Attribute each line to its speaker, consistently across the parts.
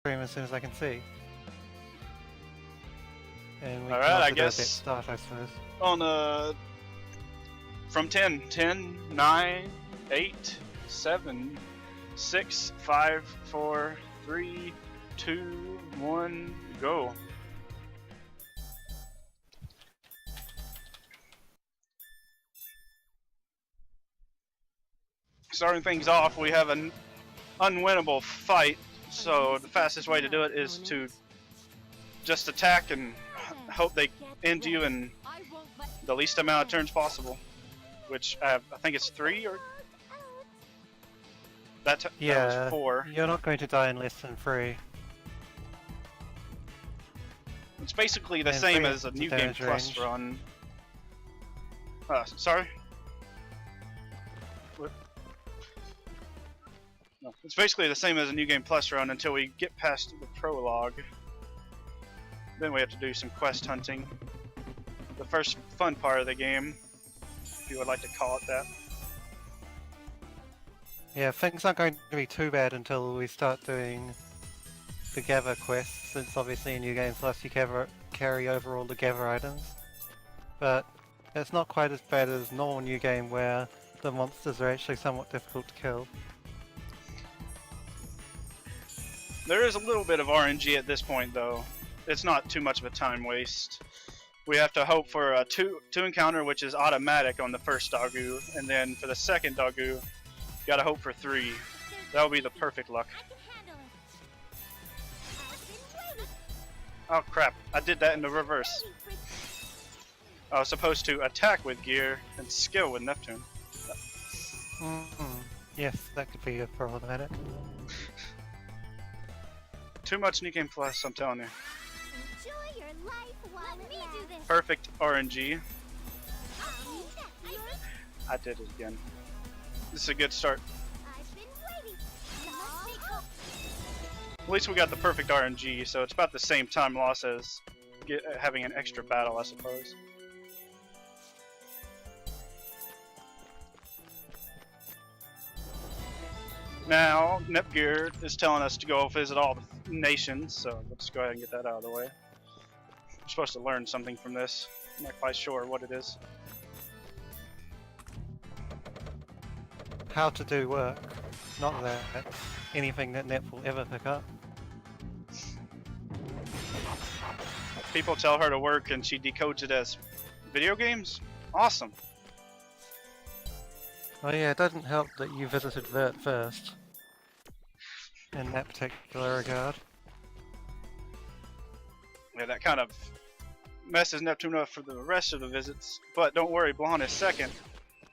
Speaker 1: stream as soon as I can see. And we
Speaker 2: All
Speaker 1: can
Speaker 2: right,
Speaker 1: also
Speaker 2: I
Speaker 1: do a
Speaker 2: guess
Speaker 1: bit start, I suppose.
Speaker 2: on from 10, 10, 9, 8, 7, 6, 5, 4, 3, 2, 1, go. Starting things off, we have an unwinnable fight, so the fastest way to do it is to just attack and hope they end you in the least amount of turns possible, which I think it's 3 or that was 4.
Speaker 1: You're not going to die in less than 3.
Speaker 2: It's basically the
Speaker 1: And
Speaker 2: same
Speaker 1: 3
Speaker 2: as a
Speaker 1: is
Speaker 2: New
Speaker 1: the
Speaker 2: Game
Speaker 1: damage
Speaker 2: Plus
Speaker 1: range.
Speaker 2: run. Sorry? What? No, it's basically the same as a New Game Plus run until we get past the prologue. Then we have to do some quest hunting. The first fun part of the game, if you would like to call it that.
Speaker 1: Yeah, things aren't going to be too bad until we start doing the gather quests, since obviously in New Game Plus you carry over all the gather items. But it's not quite as bad as normal New Game where the monsters are actually somewhat difficult to kill.
Speaker 2: There is a little bit of RNG at this point though. It's not too much of a time waste. We have to hope for a two encounter, which is automatic on the first Dagu, and then for the second Dagu, gotta hope for 3. That would be the perfect luck. Oh crap, I did that in the reverse. I was supposed to attack with gear and skill with Neptune.
Speaker 1: Yes, that could be a problematic.
Speaker 2: Too much New Game Plus, I'm telling you.
Speaker 3: Enjoy your life while Let me do this.
Speaker 2: Perfect RNG. I did it again. This is a good start.
Speaker 3: I've been waiting.
Speaker 2: At least we got the perfect RNG, so it's about the same time loss as having an extra battle, I suppose. Now, Nepgear is telling us to go visit all the nations, so let's go ahead and get that out of the way. We're supposed to learn something from this. I'm not quite sure what it is.
Speaker 1: How to do work. Not that anything that Nep will ever pick up.
Speaker 2: People tell her to work and she decodes it as video games? Awesome.
Speaker 1: Oh yeah, it doesn't help that you visited Vert first. In that particular regard.
Speaker 2: Yeah, that kind of messes Neptune up for the rest of the visits. But don't worry, Blonde is second.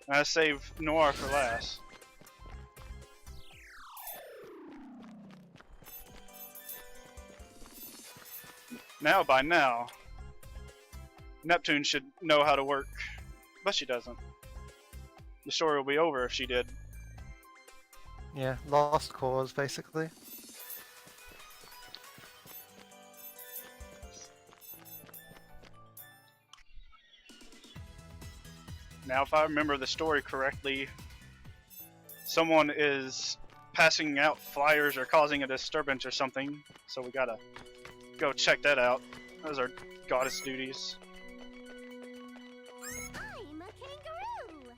Speaker 2: And I save Noir for last. Now by now, Neptune should know how to work, but she doesn't. The story will be over if she did.
Speaker 1: Yeah, lost cause basically.
Speaker 2: Now if I remember the story correctly, someone is passing out flyers or causing a disturbance or something, so we gotta go check that out. Those are goddess duties.
Speaker 3: I'm a kangaroo.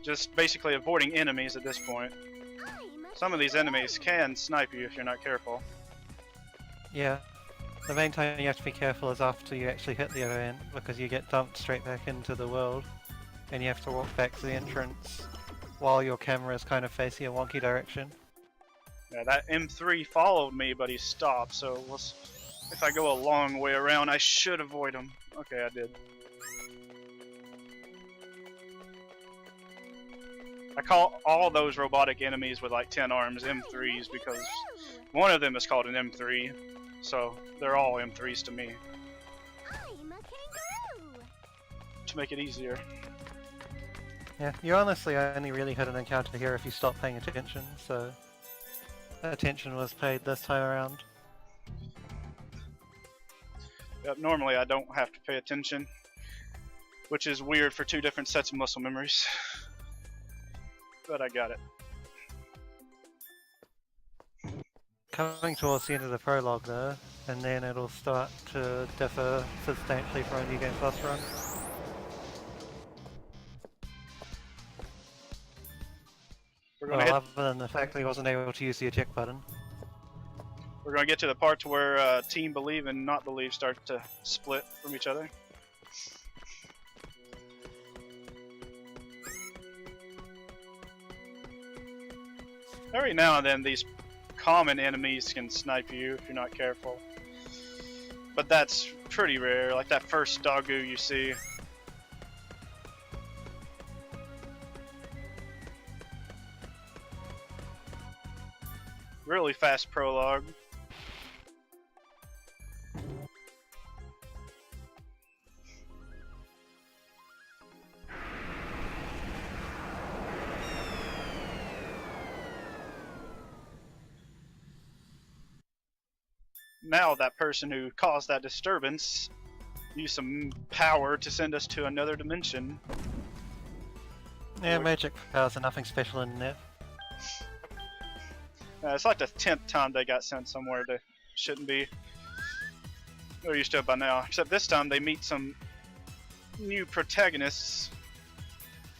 Speaker 2: Just basically avoiding enemies at this point. Some of these enemies can snipe you if you're not careful.
Speaker 1: Yeah. The main time you have to be careful is after you actually hit the event, because you get dumped straight back into the world, and you have to walk back to the entrance while your camera is kind of facing a wonky direction.
Speaker 2: Yeah, that M3 followed me, but he stopped, so if I go a long way around, I should avoid him. Okay, I did. I call all those robotic enemies with like 10 arms M3s because one of them is called an M3, so they're all M3s to me.
Speaker 3: I'm a kangaroo.
Speaker 2: To make it easier.
Speaker 1: Yeah, you honestly only really hit an encounter here if you stop paying attention, so attention was paid this time around.
Speaker 2: Yep, normally I don't have to pay attention, which is weird for 2 different sets of muscle memories. But I got it.
Speaker 1: coming towards the end of the prologue though, and then it'll start to differ substantially from a New Game Plus run.
Speaker 2: We're
Speaker 1: Well,
Speaker 2: gonna hit,
Speaker 1: other than the fact that he wasn't able to use the eject button.
Speaker 2: we're gonna get to the part where Team Believe and Not Believe start to split from each other. Every now and then these common enemies can snipe you if you're not careful. But that's pretty rare, like that first Dagu you see. Really fast prologue. Now that person who caused that disturbance used some power to send us to another dimension.
Speaker 1: Yeah, magic powers are nothing special in that.
Speaker 2: It's like the 10th time they got sent somewhere they shouldn't be. They're used to it by now. Except this time they meet some new protagonists.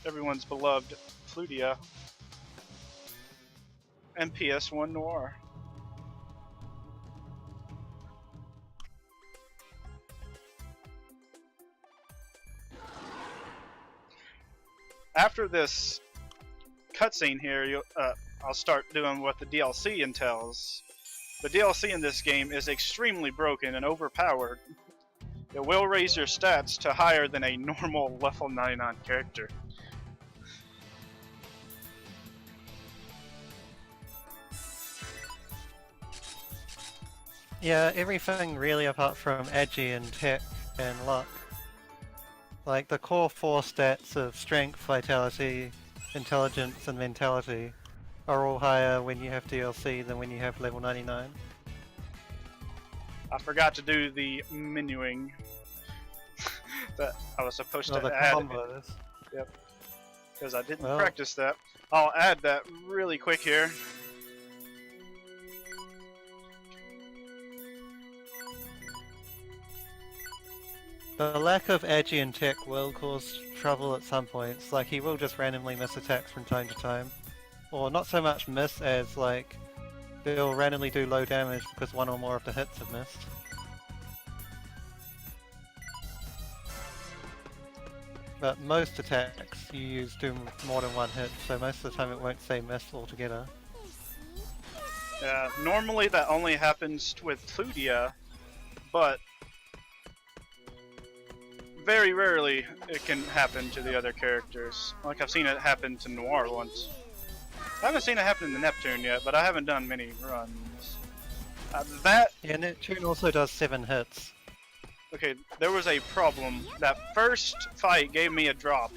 Speaker 2: Everyone's beloved Flutia and PS1 Noir. After this cutscene here, I'll start doing what the DLC entails. The DLC in this game is extremely broken and overpowered. It will raise your stats to higher than a normal level 99 character.
Speaker 1: Yeah, everything really apart from agi and tech and luck. Like the core 4 stats of strength, vitality, intelligence and mentality are all higher when you have DLC than when you have level 99.
Speaker 2: I forgot to do the menuing that I was supposed to
Speaker 1: the
Speaker 2: add.
Speaker 1: combos.
Speaker 2: Yep. Because I didn't
Speaker 1: Well.
Speaker 2: practice that. I'll add that really quick here.
Speaker 1: The lack of agi and tech will cause trouble at some points, like he will just randomly miss attacks from time to time. Or not so much miss as like, they'll randomly do low damage because one or more of the hits have missed. But most attacks you do more than one hit, so most of the time it won't say miss altogether.
Speaker 2: Yeah, normally that only happens with Plutia, but very rarely it can happen to the other characters. Like I've seen it happen to Noir once. I haven't seen it happen in the Neptune yet, but I haven't done many runs.
Speaker 1: Yeah, Neptune also does 7 hits.
Speaker 2: Okay, there was a problem. That first fight gave me a drop,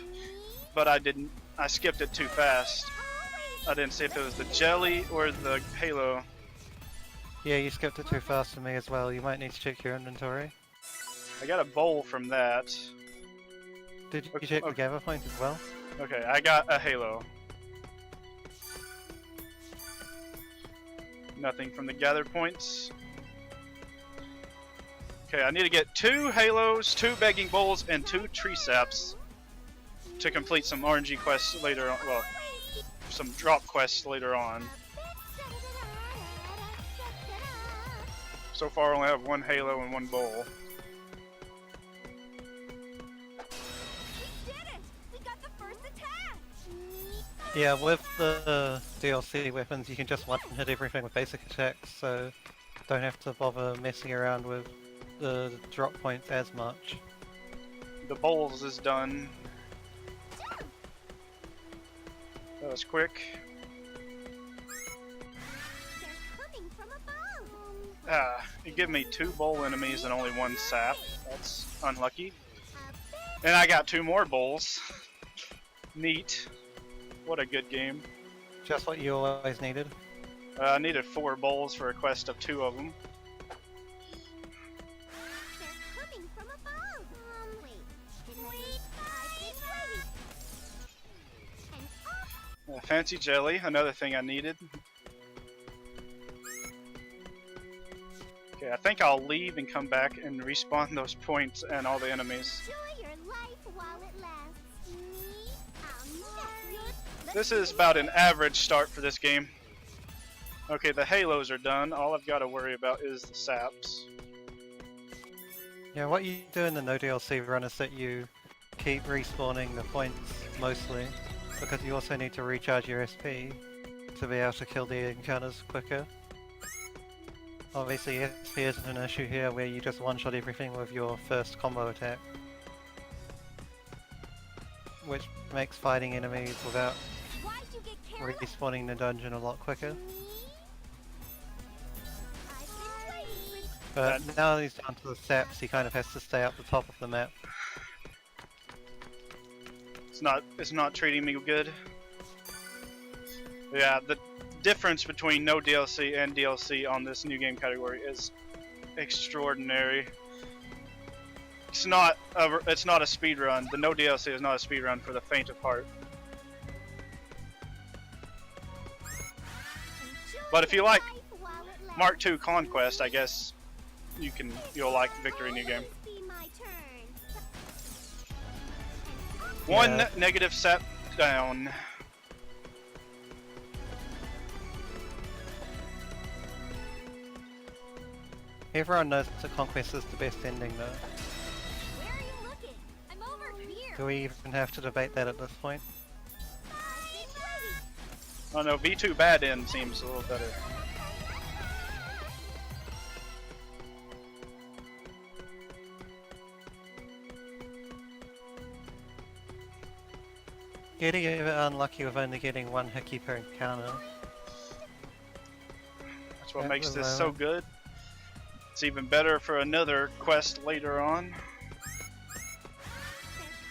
Speaker 2: but I skipped it too fast. I didn't see if it was the jelly or the halo.
Speaker 1: Yeah, you skipped it too fast for me as well. You might need to check your inventory.
Speaker 2: I got a bowl from that.
Speaker 1: Did you check the gather point as well?
Speaker 2: Okay, I got a halo. Nothing from the gather points. Okay, I need to get 2 halos, 2 begging bowls, and 2 tree saps to complete some RNG quests later on. Well, some drop quests later on. So far, I only have 1 halo and 1 bowl.
Speaker 1: Yeah, with the DLC weapons you can just one-hit everything with basic attacks, so don't have to bother messing around with the drop points as much.
Speaker 2: The bowls is done. That was quick. It gave me 2 bowl enemies and only 1 sap. That's unlucky. And I got 2 more bowls. Neat. What a good game.
Speaker 1: Just what you always needed.
Speaker 2: I needed 4 bowls for a quest of 2 of them. Fancy jelly, another thing I needed. Okay, I think I'll leave and come back and respawn those points and all the enemies.
Speaker 3: Enjoy your life while it lasts. Me, I'm
Speaker 2: This is about an average start for this game. Okay, the halos are done. All I've got to worry about is the saps.
Speaker 1: Yeah, what you do in the no DLC run is that you keep respawning the points mostly, because you also need to recharge your SP to be able to kill the encounters quicker. Obviously SP isn't an issue here where you just one-shot everything with your first combo attack, which makes fighting enemies without
Speaker 3: Why'd you get careless?
Speaker 1: respawning the dungeon a lot quicker.
Speaker 3: Me, I've been waiting.
Speaker 1: But now that he's down to the saps, he kind of has to stay up the top of the map.
Speaker 2: It's not treating me good. Yeah, the difference between no DLC and DLC on this new game category is extraordinary. It's not a speed run. The no DLC is not a speed run for the faint of heart. But if you like
Speaker 3: Life while it lasts.
Speaker 2: Mark II Conquest, I guess you'll like Victory New Game.
Speaker 3: Always be my turn.
Speaker 2: One
Speaker 1: Yeah.
Speaker 2: negative sap down.
Speaker 1: Everyone knows that Conquest is the best ending though.
Speaker 3: Where are you looking? I'm over here.
Speaker 1: Do we even have to debate that at this point?
Speaker 3: I've been waiting.
Speaker 2: Oh no, V2 Bad End seems a little better.
Speaker 1: Getting a bit unlucky with only getting one hickey per encounter.
Speaker 2: That's what
Speaker 1: At
Speaker 2: makes
Speaker 1: the
Speaker 2: this so
Speaker 1: moment.
Speaker 2: good. It's even better for another quest later on.
Speaker 3: They're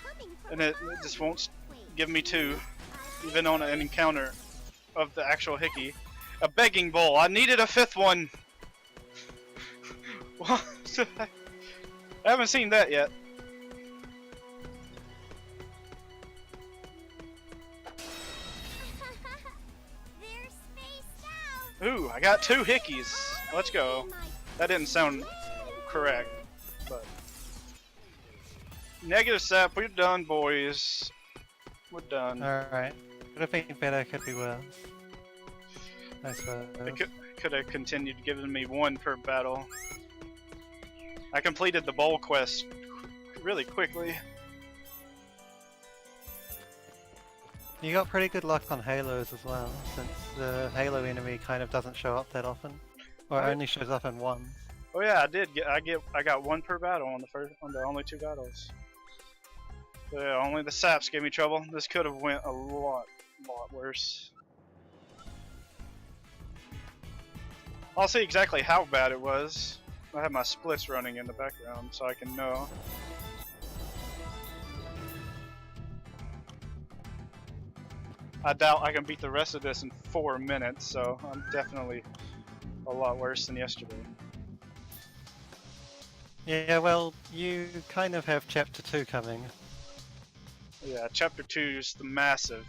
Speaker 3: coming from
Speaker 2: And it
Speaker 3: above.
Speaker 2: just won't
Speaker 3: Wait.
Speaker 2: give me two,
Speaker 3: I've been
Speaker 2: even on an encounter of the actual hickey. A begging bowl. I needed a fifth one. What? I haven't seen that yet.
Speaker 3: They're spaced out.
Speaker 2: Ooh, I got two hickeys. Let's go. That didn't sound correct, but negative sap. We're done, boys. We're done.
Speaker 1: Alright. Could have been better, could be worse. I suppose.
Speaker 2: It could have continued giving me one per battle. I completed the bowl quest really quickly.
Speaker 1: You got pretty good luck on halos as well, since the halo enemy kind of doesn't show up that often. Or
Speaker 2: Right.
Speaker 1: only shows up in one.
Speaker 2: Oh yeah, I did get. I got one per battle on the only two battles. So yeah, only the saps gave me trouble. This could have went a lot worse. I'll see exactly how bad it was. I have my splits running in the background so I can know. I doubt I can beat the rest of this in 4 minutes, so I'm definitely a lot worse than yesterday.
Speaker 1: Yeah, well, you kind of have chapter 2 coming.
Speaker 2: Yeah, chapter 2 is the massive.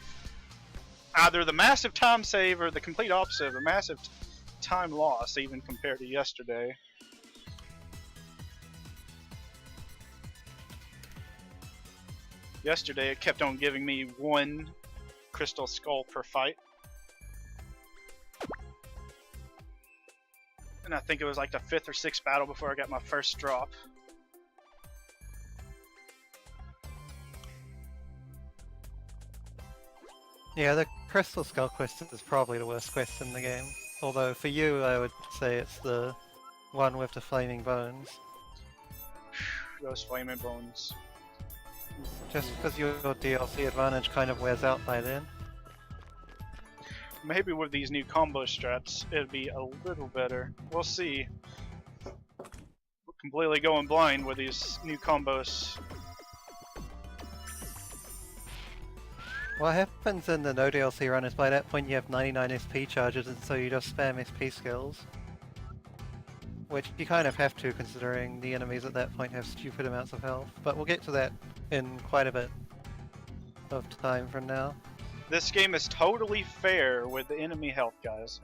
Speaker 2: Either the massive time save or the complete opposite of the massive time loss, even compared to yesterday. Yesterday it kept on giving me one crystal skull per fight. And I think it was like the 5th or 6th battle before I got my first drop.
Speaker 1: Yeah, the Crystal Skull quest is probably the worst quest in the game. Although for you, I would say it's the one with the flaming bones.
Speaker 2: Those flaming bones.
Speaker 1: Just because your DLC advantage kind of wears out by then.
Speaker 2: Maybe with these new combo strats, it'd be a little better. We'll see. We're completely going blind with these new combos.
Speaker 1: What happens in the no DLC run is by that point you have 99 SP charges, and so you just spam SP skills. Which you kind of have to, considering the enemies at that point have stupid amounts of health. But we'll get to that in quite a bit of time from now.
Speaker 2: This game is totally fair with the enemy health, guys.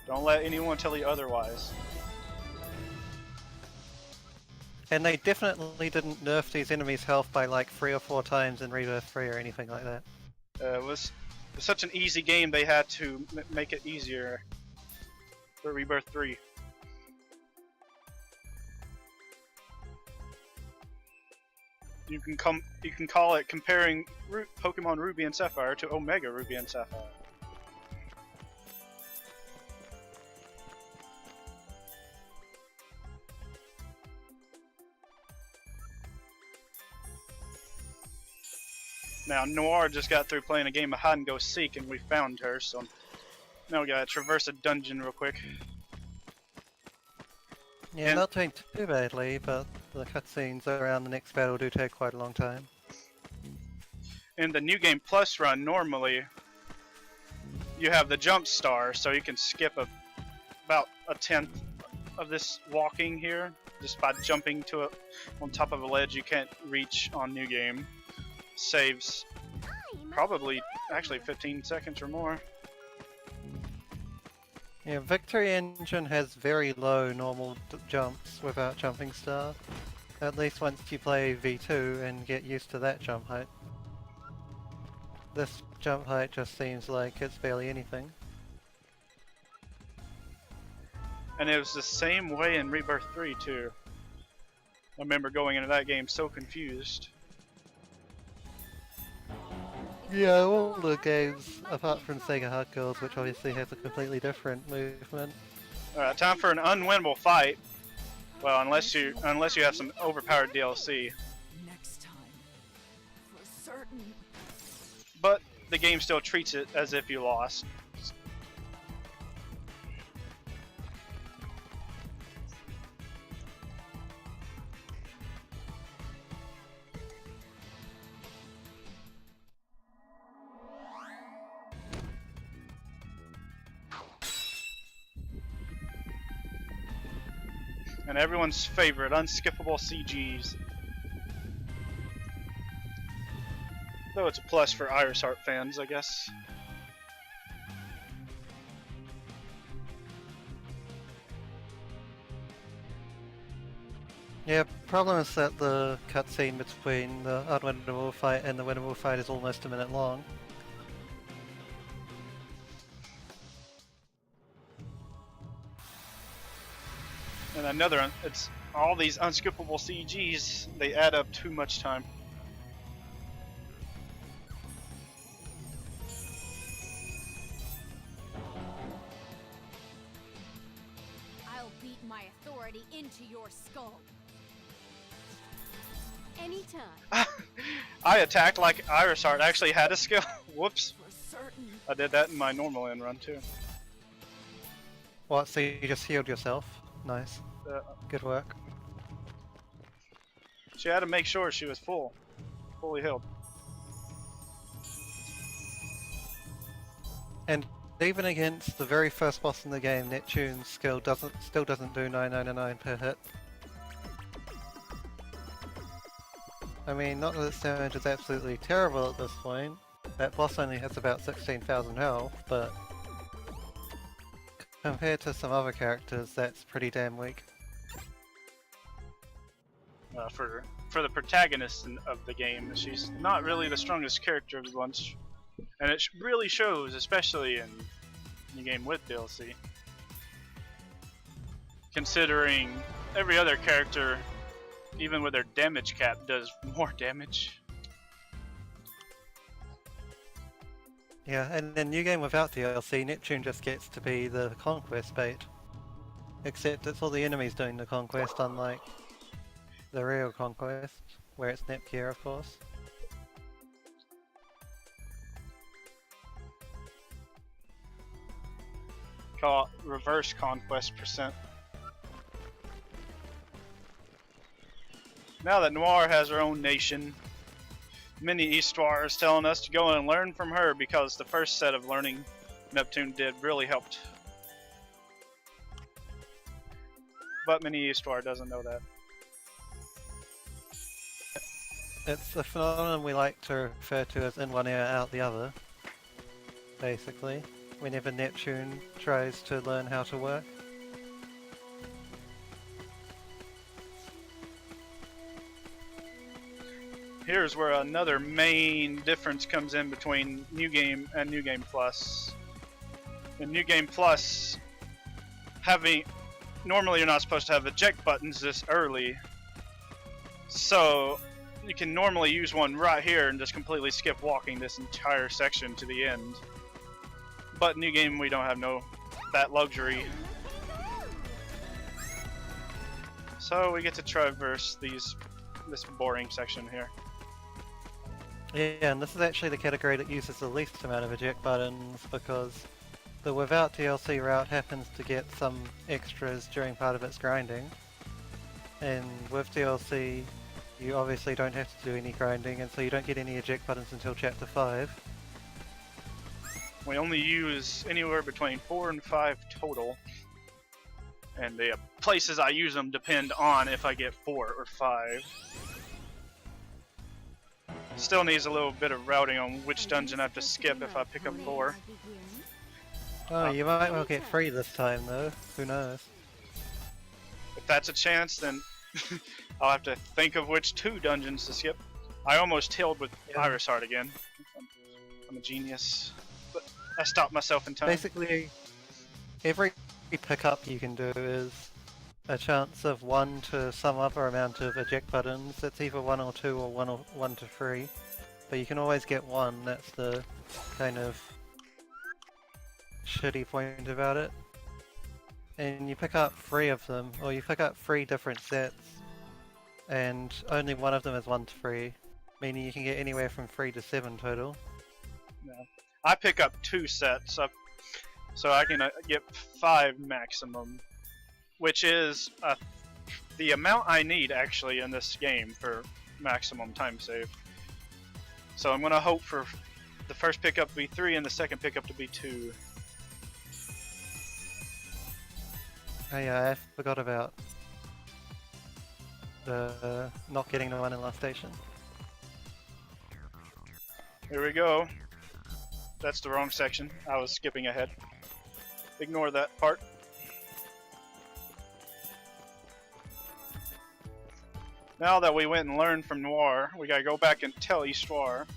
Speaker 2: Don't let anyone tell you otherwise.
Speaker 1: And they definitely didn't nerf these enemies' health by like 3 or 4 times in Rebirth 3 or anything like that.
Speaker 2: It was such an easy game, they had to make it easier for Rebirth 3. You can call it comparing Pokemon Ruby and Sapphire to Omega Ruby and Sapphire. Now Noir just got through playing a game of hide and go seek, and we found her. So now we gotta traverse a dungeon real quick.
Speaker 1: Yeah,
Speaker 2: And-
Speaker 1: not doing too badly, but the cutscenes around the next battle do take quite a long time.
Speaker 2: In the New Game Plus run, normally you have the jump star, so you can skip about a tenth of this walking here just by jumping to it on top of a ledge you can't reach on New Game. Saves
Speaker 3: I'm
Speaker 2: probably actually 15 seconds or more.
Speaker 1: Yeah, Victory Engine has very low normal jumps without jumping star. At least once you play V2 and get used to that jump height. This jump height just seems like it's barely anything.
Speaker 2: And it was the same way in Rebirth 3 too. I remember going into that game so confused.
Speaker 1: Yeah, all the games, apart from Sega Hard Girls, which obviously has a completely different movement.
Speaker 2: Alright, time for an unwinnable fight. Well, unless you have some overpowered DLC.
Speaker 4: Next time. For certain.
Speaker 2: But the game still treats it as if you lost. And everyone's favorite, unskippable CGs. Though it's a plus for Iris Heart fans, I guess.
Speaker 1: Yeah, problem is that the cutscene between the unwinnable fight and the winnable fight is almost a minute long.
Speaker 2: And another, it's all these unskippable CGs, they add up too much time.
Speaker 3: I'll beat my authority into your skull. Anytime.
Speaker 2: I attacked like Iris Heart actually had a skill. Whoops.
Speaker 4: For certain.
Speaker 2: I did that in my normal end run too.
Speaker 1: What, so you just healed yourself? Nice. Good work.
Speaker 2: She had to make sure she was fully healed.
Speaker 1: And even against the very first boss in the game, Neptune's skill still doesn't do 999 per hit. I mean, not that its damage is absolutely terrible at this point. That boss only has about 16,000 health, but compared to some other characters, that's pretty damn weak.
Speaker 2: For the protagonist of the game, she's not really the strongest character of the bunch, and it really shows, especially in the game with DLC. Considering every other character, even with their damage cap, does more damage.
Speaker 1: Yeah, and in New Game without DLC, Neptune just gets to be the conquest bait. Except it's all the enemies doing the conquest, unlike the real conquest, where it's Nepgear, of course.
Speaker 2: Call it reverse conquest percent. Now that Noir has her own nation, Mini Eastwar is telling us to go and learn from her because the first set of learning Neptune did really helped. But Mini Eastwar doesn't know that.
Speaker 1: It's a phenomenon we like to refer to as in one ear, out the other, basically. whenever Neptune tries to learn how to work.
Speaker 2: Here's where another main difference comes in between New Game and New Game Plus. In New Game Plus, normally you're not supposed to have eject buttons this early, so you can normally use one right here and just completely skip walking this entire section to the end. But New Game, we don't have that luxury. So we get to traverse this boring section here.
Speaker 1: Yeah, and this is actually the category that uses the least amount of eject buttons, because the without DLC route happens to get some extras during part of its grinding. And with DLC, you obviously don't have to do any grinding, and so you don't get any eject buttons until Chapter 5.
Speaker 2: We only use anywhere between 4 and 5 total. And the places I use them depend on if I get 4 or 5. Still needs a little bit of routing on which dungeon I have to skip if I pick up 4.
Speaker 1: Oh, you might well get 3 this time though, who knows.
Speaker 2: If that's a chance, then I'll have to think of which 2 dungeons to skip. I almost healed with Iris Heart again. I'm a genius. But I stopped myself in time.
Speaker 1: Basically, every pickup you can do is a chance of 1 to some other amount of eject buttons. It's either 1 or 2 or 1 to 3. But you can always get 1, that's the kind of shitty point about it. And you pick up 3 of them, or you pick up 3 different sets, and only one of them is 1 to 3, meaning you can get anywhere from 3 to 7 total.
Speaker 2: Yeah. I pick up 2 sets, so I can get 5 maximum, which is the amount I need actually in this game for maximum time save. So I'm gonna hope for the first pickup to be 3 and the second pickup to be 2.
Speaker 1: Oh yeah, I forgot about the not getting the one in last station.
Speaker 2: Here we go. That's the wrong section. I was skipping ahead. Ignore that part. Now that we went and learned from Noir, we gotta go back and tell Histoire.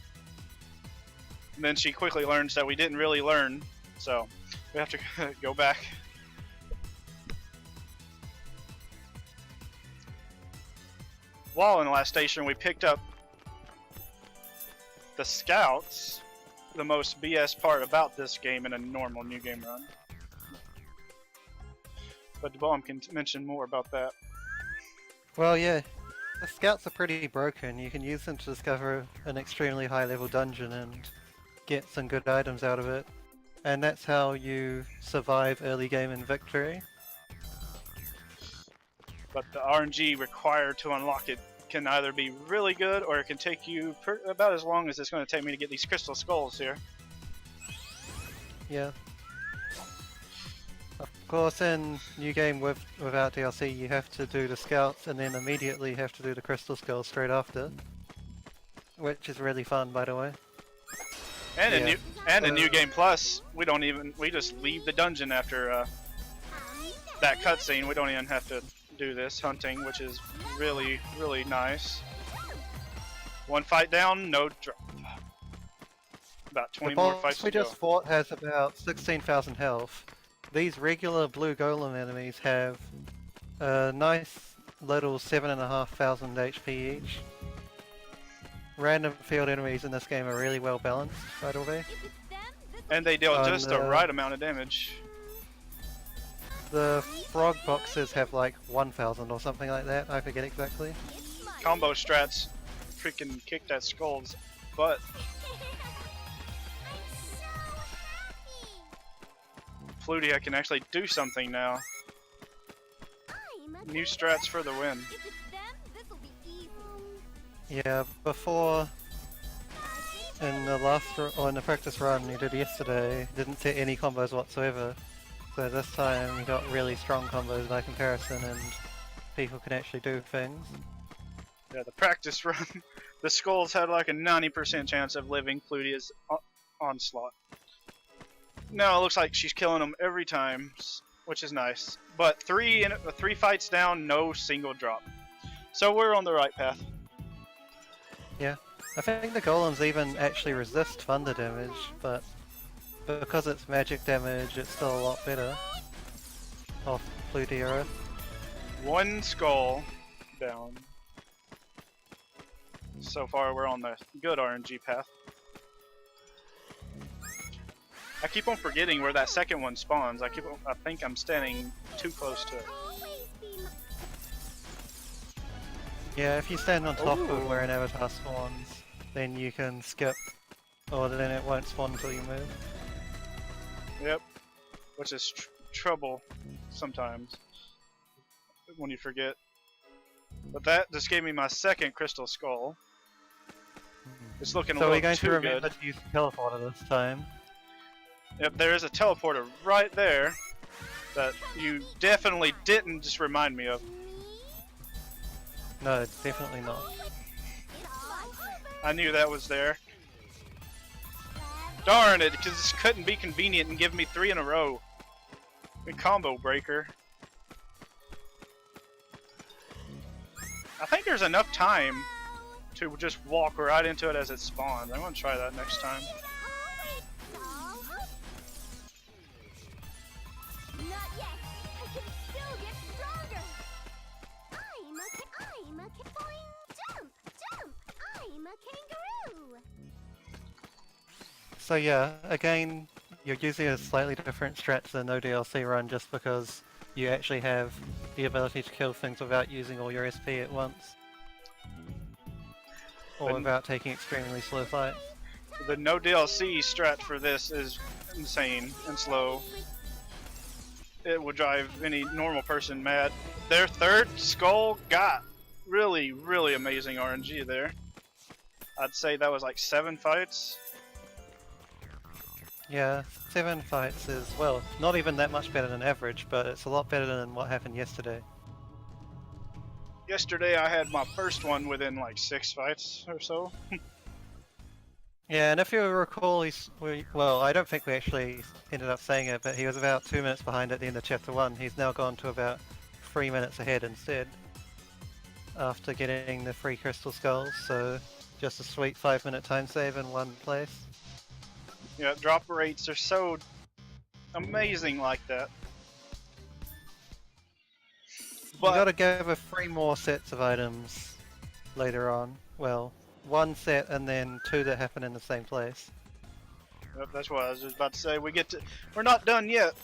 Speaker 2: And then she quickly learns that we didn't really learn, so we have to go back. While in the last station, we picked up the scouts, the most BS part about this game in a normal new game run. But DeBalm can mention more about that.
Speaker 1: Well, yeah, the scouts are pretty broken. You can use them to discover an extremely high level dungeon and get some good items out of it. And that's how you survive early game in victory.
Speaker 2: But the RNG required to unlock it can either be really good, or it can take you about as long as it's going to take me to get these crystal skulls here.
Speaker 1: Yeah. Of course, in new game without DLC, you have to do the scouts and then immediately have to do the crystal skulls straight after, which is really fun, by the way.
Speaker 2: And
Speaker 1: Yeah.
Speaker 2: in New Game Plus, we just leave the dungeon after that cutscene. We don't even have to do this hunting, which is really, really nice. 1 fight down, no drop. About 20 more fights to
Speaker 1: we
Speaker 2: go.
Speaker 1: just fought has about 16,000 health. These regular blue golem enemies have a nice little 7,500 HP each. Random field enemies in this game are really well balanced, by the way.
Speaker 2: And they deal just the right amount of damage.
Speaker 1: The frog boxes have like 1,000 or something like that, I forget exactly.
Speaker 2: Combo strats freaking kick that skull's butt. Flutia can actually do something now. New strats for the win.
Speaker 1: Yeah, before in the practice run you did yesterday, didn't set any combos whatsoever. So this time you got really strong combos by comparison, and people can actually do things.
Speaker 2: Yeah, the practice run, the skulls had like a 90% chance of living Flutia's onslaught. No, it looks like she's killing them every time, which is nice. But three fights down, no single drop. So we're on the right path.
Speaker 1: Yeah. I think the golems even actually resist thunder damage, but because it's magic damage, it's still a lot better off Plutia.
Speaker 2: One skull down. So far, we're on the good RNG path. I keep on forgetting where that second one spawns. I think I'm standing too close to it.
Speaker 1: Yeah, if you stand on top
Speaker 2: Ooh.
Speaker 1: of where an avatar spawns, then you can skip, or then it won't spawn until you move.
Speaker 2: Yep. Which is trouble sometimes when you forget. But that just gave me my second crystal skull. It's looking a
Speaker 1: So we're
Speaker 2: little
Speaker 1: going to
Speaker 2: too
Speaker 1: remember
Speaker 2: good.
Speaker 1: to use the teleporter this time.
Speaker 2: Yep, there is a teleporter right there that you definitely didn't just remind me of.
Speaker 1: No, definitely not.
Speaker 2: I knew that was there. Darn it, because this couldn't be convenient and give me 3 in a row. A combo breaker. I think there's enough time to just walk right into it as it spawns. I'm going to try that next time.
Speaker 3: Not yet. I can still get stronger. I'm a boing, jump. I'm a kangaroo.
Speaker 1: So yeah, again, you're using a slightly different strat to the no DLC run just because you actually have the ability to kill things without using all your SP at once. Or
Speaker 2: But-
Speaker 1: without taking extremely slow fights.
Speaker 2: The no DLC strat for this is insane and slow. It will drive any normal person mad. Their third skull got really, really amazing RNG there. I'd say that was like 7 fights.
Speaker 1: Yeah, 7 fights is, well, not even that much better than average, but it's a lot better than what happened yesterday.
Speaker 2: Yesterday I had my first one within like 6 fights or so.
Speaker 1: Yeah, and if you recall, well, I don't think we actually ended up saying it, but he was about 2 minutes behind at the end of Chapter 1. He's now gone to about 3 minutes ahead instead, after getting the 3 crystal skulls, so just a sweet 5-minute time save in one place.
Speaker 2: Yeah, drop rates are so amazing like that.
Speaker 1: You gotta go with 3 more sets of items later on. Well, 1 set and then 2 that happen in the same place.
Speaker 2: Yep, that's what I was just about to say. We're not done yet.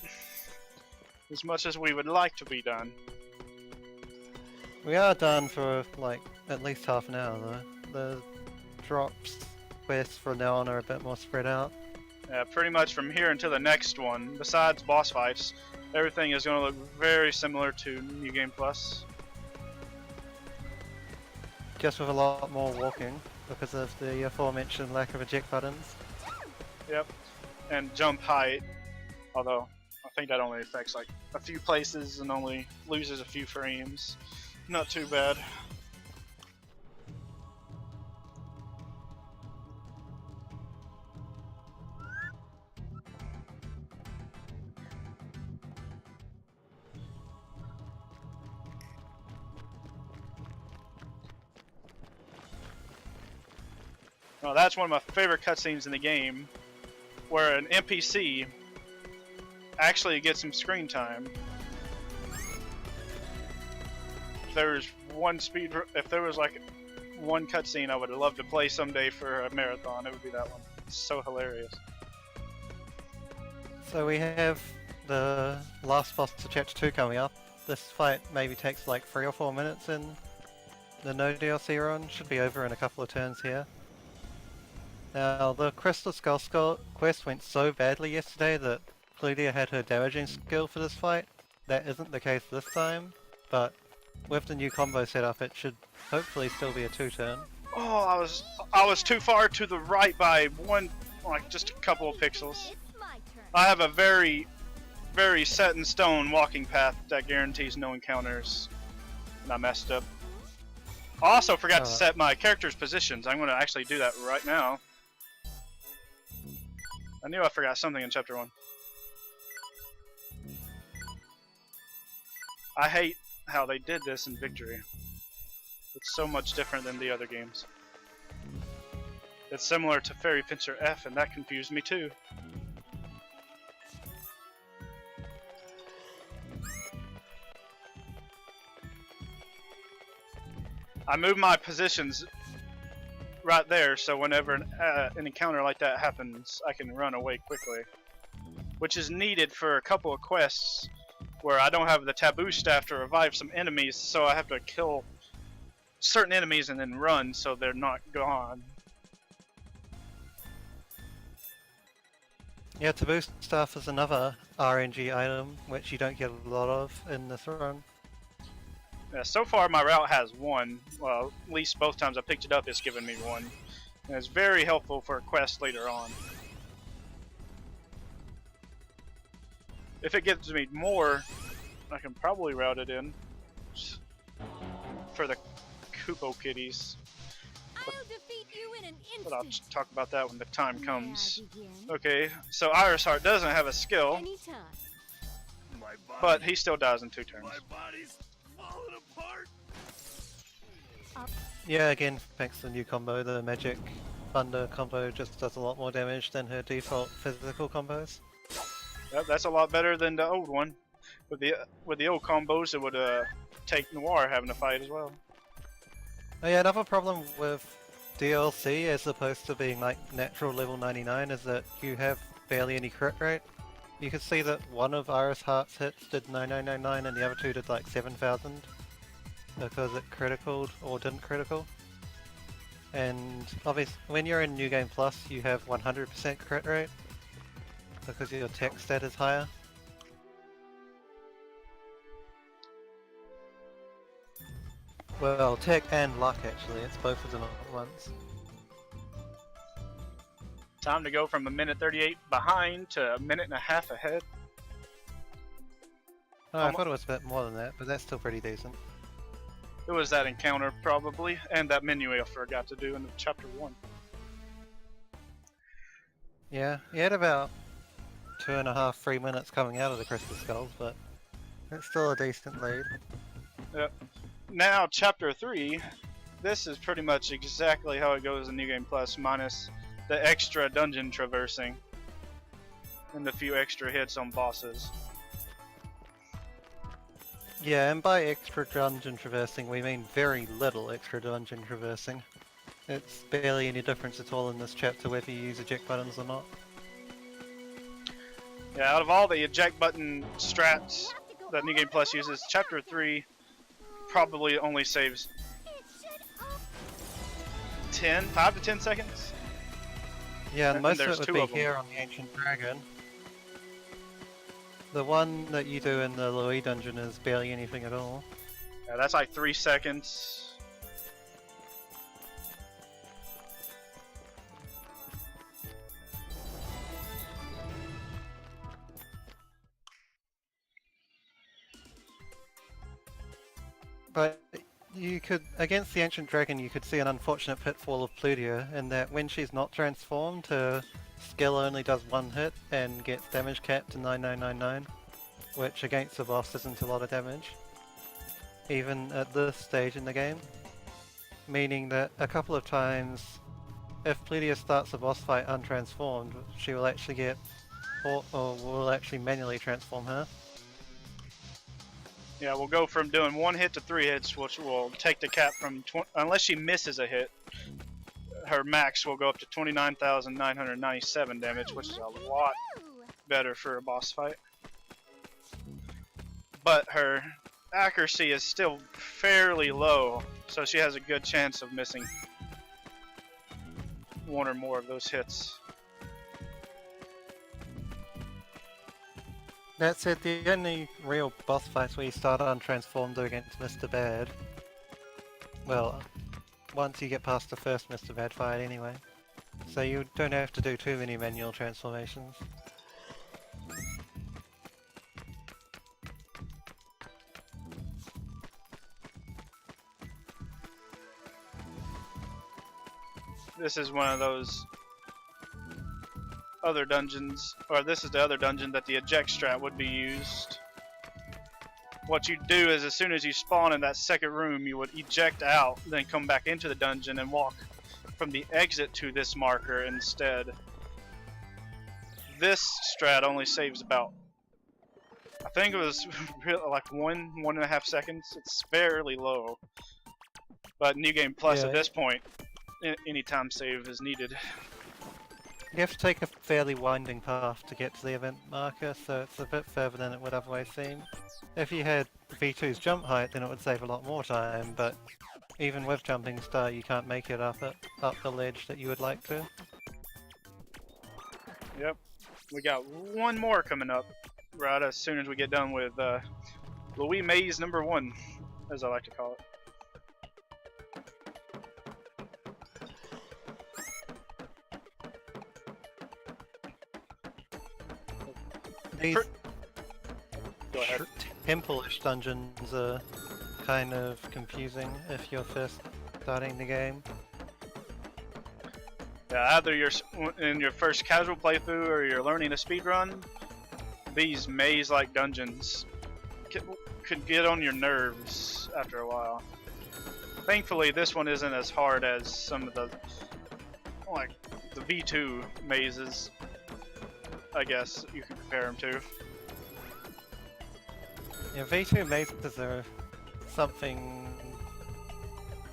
Speaker 2: As much as we would like to be done.
Speaker 1: We are done for like at least half an hour though. The drops quests from now on are a bit more spread out.
Speaker 2: Yeah, pretty much from here until the next one, besides boss fights, everything is going to look very similar to New Game Plus.
Speaker 1: Just with a lot more walking because of the aforementioned lack of eject buttons.
Speaker 2: Yep, and jump height, although I think that only affects like a few places and only loses a few frames. Not too bad. Well, that's one of my favorite cutscenes in the game, where an NPC actually gets some screen time. If there was like one cutscene I would love to play someday for a marathon, it would be that one. It's so hilarious.
Speaker 1: So we have the last boss to Chapter 2 coming up. This fight maybe takes like 3 or 4 minutes in the no DLC run. Should be over in a couple of turns here. Now, the Crystal Skull quest went so badly yesterday that Plutia had her damaging skill for this fight. That isn't the case this time, but with the new combo setup it should hopefully still be a 2-turn.
Speaker 2: Oh, I was too far to the right by one, like just a couple of pixels.
Speaker 3: It's my turn.
Speaker 2: I have a very, very set in stone walking path that guarantees no encounters, and I messed up. I also forgot to set my character's positions. I'm going to actually do that right now. I knew I forgot something in Chapter 1. I hate how they did this in Victory. It's so much different than the other games. It's similar to Fairy Pincer F, and that confused me too. I move my positions right there, so whenever an encounter like that happens, I can run away quickly. Which is needed for a couple of quests where I don't have the taboo staff to revive some enemies, so I have to kill certain enemies and then run so they're not gone.
Speaker 1: Yeah, taboo staff is another RNG item which you don't get a lot of in this run.
Speaker 2: Yeah, so far my route has one. Well, at least both times I picked it up it's given me one. And it's very helpful for a quest later on. If it gives me more, I can probably route it in. For the Kupo kitties.
Speaker 3: I'll defeat you in an
Speaker 2: But I'll
Speaker 3: instant.
Speaker 2: talk about that when the time comes.
Speaker 3: May I begin?
Speaker 2: Okay, so Iris Heart doesn't have a skill,
Speaker 3: Anytime.
Speaker 2: but he still dies in 2 turns.
Speaker 5: body's falling apart.
Speaker 1: Yeah, again, thanks to the new combo, the Magic Thunder combo just does a lot more damage than her default physical combos.
Speaker 2: Yep, that's a lot better than the old one. With the old combos, it would take Noir having to fight as well.
Speaker 1: Oh yeah, another problem with DLC as opposed to being like natural level 99 is that you have barely any crit rate. You can see that one of Iris Heart's hits did 9999 and the other two did like 7000 because it criticaled or didn't critical. And obviously when you're in New Game Plus you have 100% crit rate because your tech stat is higher. Well, tech and luck actually, it's both of them at once.
Speaker 2: Time to go from a minute 38 behind to a minute and a half ahead.
Speaker 1: Oh, I thought it was a bit more than that, but that's still pretty decent.
Speaker 2: It was that encounter probably, and that menu I forgot to do in chapter 1.
Speaker 1: Yeah, he had about 2.5, 3 minutes coming out of the Crystal Skulls, but it's still a decent lead.
Speaker 2: Yep. Now, chapter 3, this is pretty much exactly how it goes in New Game Plus, minus the extra dungeon traversing and the few extra hits on bosses.
Speaker 1: Yeah, and by extra dungeon traversing, we mean very little extra dungeon traversing. It's barely any difference at all in this chapter whether you use eject buttons or not.
Speaker 2: Yeah, out of all the eject button strats that New Game Plus uses, chapter 3 probably only saves
Speaker 3: It should
Speaker 2: 5 to 10 seconds.
Speaker 1: Yeah, and
Speaker 2: And
Speaker 1: most of
Speaker 2: there's
Speaker 1: it would
Speaker 2: two
Speaker 1: be
Speaker 2: of 'em.
Speaker 1: here on the Ancient Dragon. The one that you do in the Louis dungeon is barely anything at all.
Speaker 2: Yeah, that's like 3 seconds.
Speaker 1: But you could, against the Ancient Dragon, you could see an unfortunate pitfall of Plutia in that when she's not transformed, her skill only does 1 hit and gets damage capped to 9999, which against the boss isn't a lot of damage, even at this stage in the game. Meaning that a couple of times, if Plutia starts the boss fight untransformed, she will actually get, or will actually manually transform her.
Speaker 2: Yeah, we'll go from doing 1 hit to 3 hits, which will take the cap from, unless she misses a hit, her max will go up to 29,997 damage, which is a lot better for a boss fight. But her accuracy is still fairly low, so she has a good chance of missing 1 or more of those hits.
Speaker 1: That said, the only real boss fights where you start untransformed are against Mr. Bad. Well, once you get past the first Mr. Bad fight anyway. So you don't have to do too many manual transformations.
Speaker 2: This is one of those other dungeons, or this is the other dungeon that the eject strat would be used. what you do is as soon as you spawn in that second room, you would eject out, then come back into the dungeon and walk from the exit to this marker instead. This strat only saves about, I think it was like 1.5 seconds. It's fairly low. But New Game Plus at this point, any time save is needed.
Speaker 1: You have to take a fairly winding path to get to the event marker, so it's a bit further than it would otherwise seem. If you had V2's jump height, then it would save a lot more time, but even with jumping start, you can't make it up the ledge that you would like to.
Speaker 2: Yep. We got one more coming up right as soon as we get done with Louis Maze number 1, as I like to call it.
Speaker 1: These
Speaker 2: Go ahead.
Speaker 1: temple-ish dungeons are kind of confusing if you're first starting the game.
Speaker 2: Yeah, either you're in your first casual playthrough or you're learning a speedrun, these maze-like dungeons could get on your nerves after a while. Thankfully, this one isn't as hard as some of the, like, the V2 mazes, I guess you can compare them to.
Speaker 1: Yeah, V2 mazes are something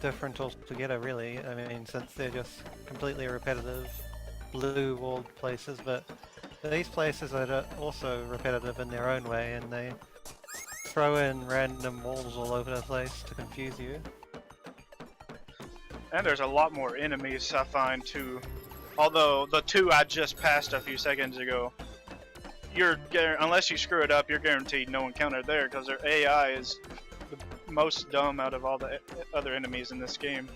Speaker 1: different altogether, really. I mean, since they're just completely repetitive, blue-walled places, but these places are also repetitive in their own way, and they throw in random walls all over the place to confuse you.
Speaker 2: And there's a lot more enemies, I find, too. Although, the two I just passed a few seconds ago, unless you screw it up, you're guaranteed no encounter there, because their AI is the most dumb out of all the other enemies in this game.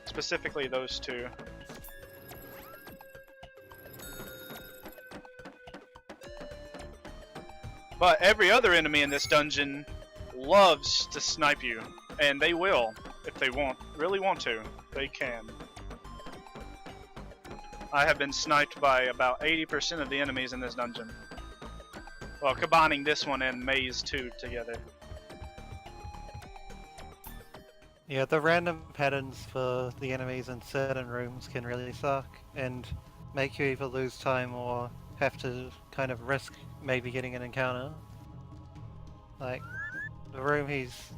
Speaker 2: Specifically those two. But every other enemy in this dungeon loves to snipe you, and they will, if they really want to. They can. I have been sniped by about 80% of the enemies in this dungeon. Well, combining this one and Maze 2 together.
Speaker 1: Yeah, the random patterns for the enemies in certain rooms can really suck, and make you either lose time or have to kind of risk maybe getting an encounter. Like, the room he's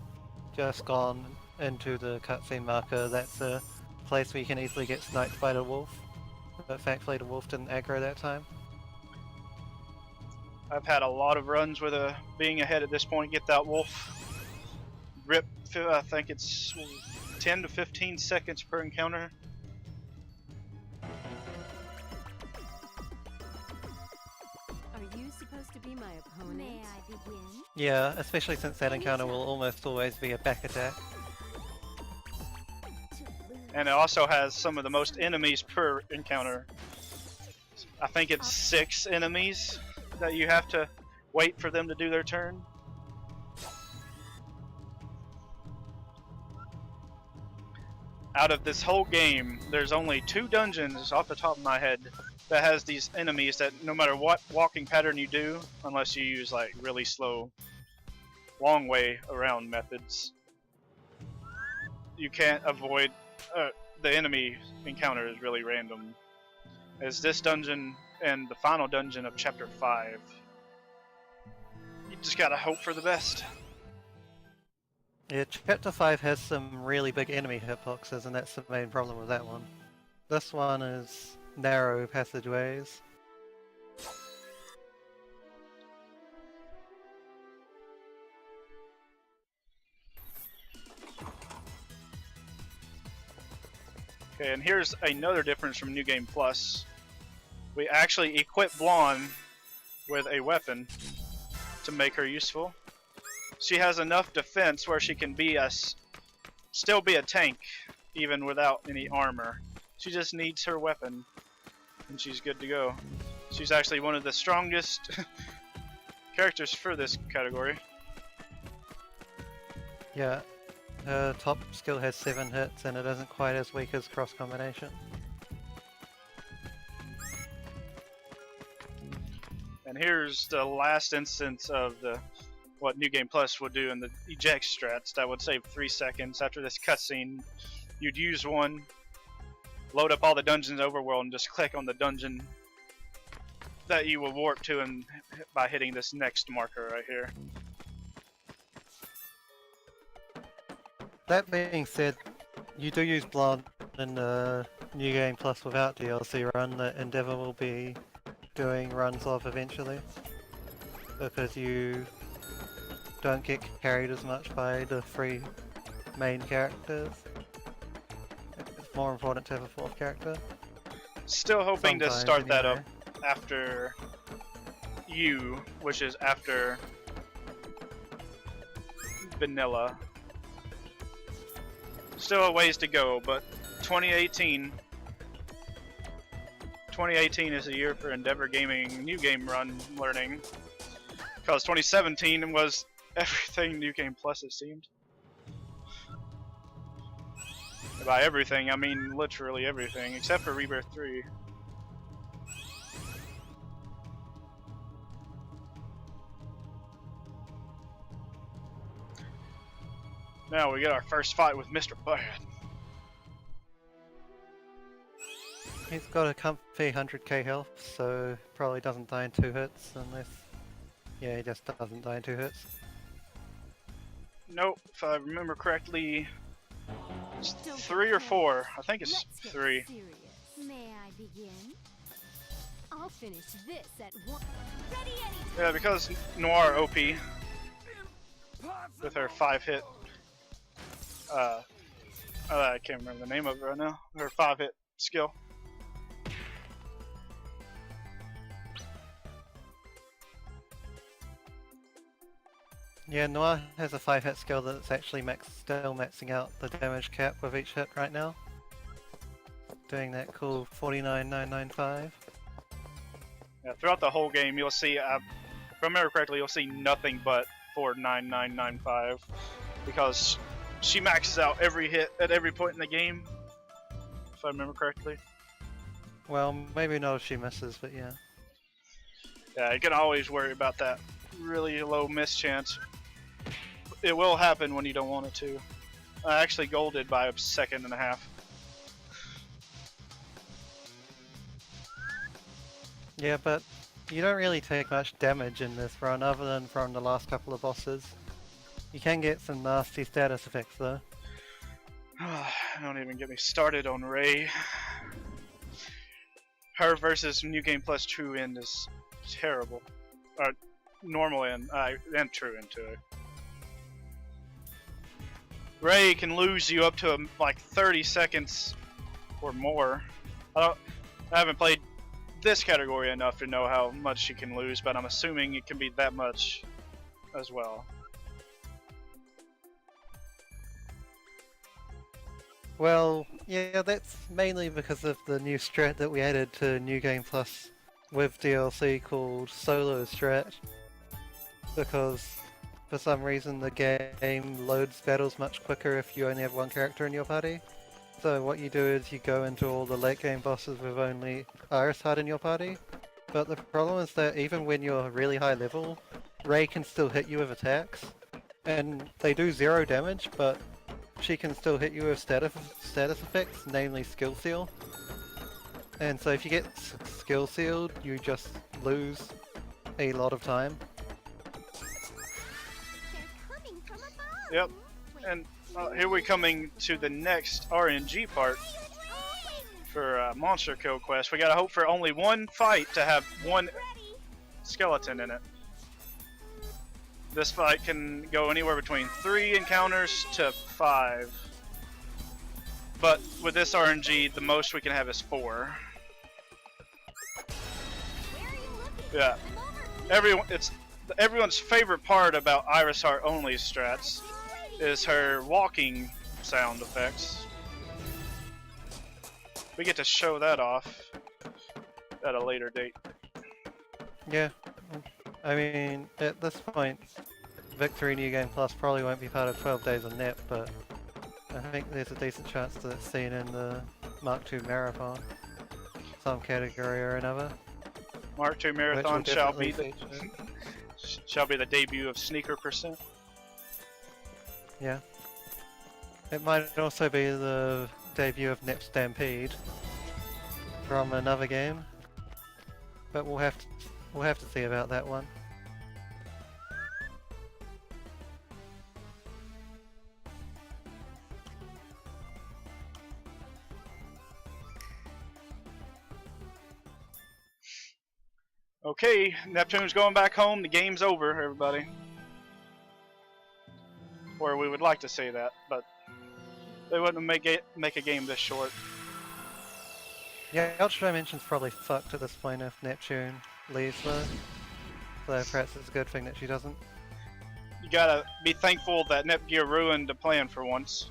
Speaker 1: just gone into the cutscene marker, that's a place where you can easily get sniped by the wolf. But thankfully the wolf didn't aggro that time.
Speaker 2: I've had a lot of runs with being ahead at this point, get that wolf. Rip, I think it's 10 to 15 seconds per encounter.
Speaker 3: Are you supposed to be my opponent? May I begin?
Speaker 1: Yeah, especially since that encounter will almost always be a back attack.
Speaker 2: And it also has some of the most enemies per encounter. I think it's 6 enemies that you have to wait for them to do their turn. Out of this whole game, there's only 2 dungeons off the top of my head that has these enemies that no matter what walking pattern you do, unless you use like really slow, long way around methods, you can't avoid the enemy encounter is really random. As this dungeon and the final dungeon of Chapter 5. You just gotta hope for the best.
Speaker 1: Yeah, Chapter 5 has some really big enemy hitboxes, and that's the main problem with that one. This one is narrow passageways.
Speaker 2: Okay, and here's another difference from New Game Plus. We actually equip Blonde with a weapon to make her useful. She has enough defense where she can be still be a tank, even without any armor. She just needs her weapon, and she's good to go. She's actually one of the strongest characters for this category.
Speaker 1: Yeah, her top skill has 7 hits, and it isn't quite as weak as cross combination.
Speaker 2: And here's the last instance of what New Game Plus would do in the eject strats. That would save 3 seconds after this cutscene. You'd use one, load up all the dungeons overworld, and just click on the dungeon that you will warp to and by hitting this next marker right here.
Speaker 1: That being said, you do use Blood in the New Game Plus without DLC run that Endeavour will be doing runs of eventually. Because you don't get carried as much by the 3 main characters. It's more important to have a 4th character.
Speaker 2: Still hoping to
Speaker 1: Sometimes,
Speaker 2: start that
Speaker 1: anyway.
Speaker 2: up after you, which is after vanilla. Still a ways to go, but 2018 is a year for Endeavour Gaming new game run learning, because 2017 was everything New Game Plus, it seemed. By everything, I mean literally everything, except for Rebirth 3. Now we get our first fight with Mr. Bad.
Speaker 1: He's got a comfy 100k health, so probably doesn't die in 2 hits unless... Yeah, he just doesn't die in 2 hits.
Speaker 2: Nope, if I remember correctly, it's
Speaker 3: Don't
Speaker 2: 3 or
Speaker 3: get
Speaker 2: 4. I think it's
Speaker 3: Let's get
Speaker 2: 3.
Speaker 3: serious. May I begin? I'll finish this at one. Ready anytime.
Speaker 2: Yeah, because Noir OP with her 5-hit. I can't remember the name of it right now. Her 5-hit skill.
Speaker 1: Yeah, Noir has a 5-hit skill that's actually still maxing out the damage cap with each hit right now. Doing that cool 49,995.
Speaker 2: Yeah, throughout the whole game, you'll see, if I remember correctly, you'll see nothing but 49995 because she maxes out every hit at every point in the game, if I remember correctly.
Speaker 1: Well, maybe not if she misses, but yeah.
Speaker 2: Yeah, you can always worry about that really low miss chance. It will happen when you don't want it to. I actually golded by 1.5 seconds.
Speaker 1: Yeah, but you don't really take much damage in this run other than from the last couple of bosses. You can get some nasty status effects though.
Speaker 2: Don't even get me started on Ray. Her versus New Game Plus True End is terrible. Or normal end, and True End too. Ray can lose you up to like 30 seconds or more. I haven't played this category enough to know how much she can lose, but I'm assuming it can be that much as well.
Speaker 1: Well, yeah, that's mainly because of the new strat that we added to New Game Plus with DLC called Solo Strat. Because for some reason the game loads battles much quicker if you only have one character in your party. So what you do is you go into all the late game bosses with only Iris Heart in your party. But the problem is that even when you're really high level, Ray can still hit you with attacks. And they do 0 damage, but she can still hit you with status effects, namely Skill Seal. And so if you get Skill Sealed, you just lose a lot of time.
Speaker 3: They're coming from above.
Speaker 2: Yep,
Speaker 3: Wait,
Speaker 2: and here we're coming to the next RNG part for Monster Kill Quest. We gotta hope for only one fight to have one
Speaker 3: ready.
Speaker 2: skeleton in it. This fight can go anywhere between 3 encounters to 5. But with this RNG, the most we can have is 4.
Speaker 3: Where are you looking?
Speaker 2: Yeah.
Speaker 3: I'm over.
Speaker 2: Everyone's favorite part about Iris Heart only strats is her walking sound effects. We get to show that off at a later date.
Speaker 1: Yeah, I mean, at this point, Victory New Game Plus probably won't be part of 12 Days of Nep, but I think there's a decent chance that it's seen in the Mark II Marathon, some category or another.
Speaker 2: Mark II
Speaker 1: which
Speaker 2: Marathon
Speaker 1: will
Speaker 2: shall be
Speaker 1: definitely
Speaker 2: the...
Speaker 1: feature-
Speaker 2: Shall be the debut of Sneaker Percent.
Speaker 1: Yeah. It might also be the debut of Nep Stampede from another game, but we'll have to see about that one.
Speaker 2: Okay, Neptune's going back home. The game's over, everybody. Or we would like to say that, but they wouldn't make a game this short.
Speaker 1: Yeah, Ultra Dimension's probably fucked at this point if Neptune leaves though. So perhaps it's a good thing that she doesn't.
Speaker 2: You gotta be thankful that Netgear ruined the plan for once.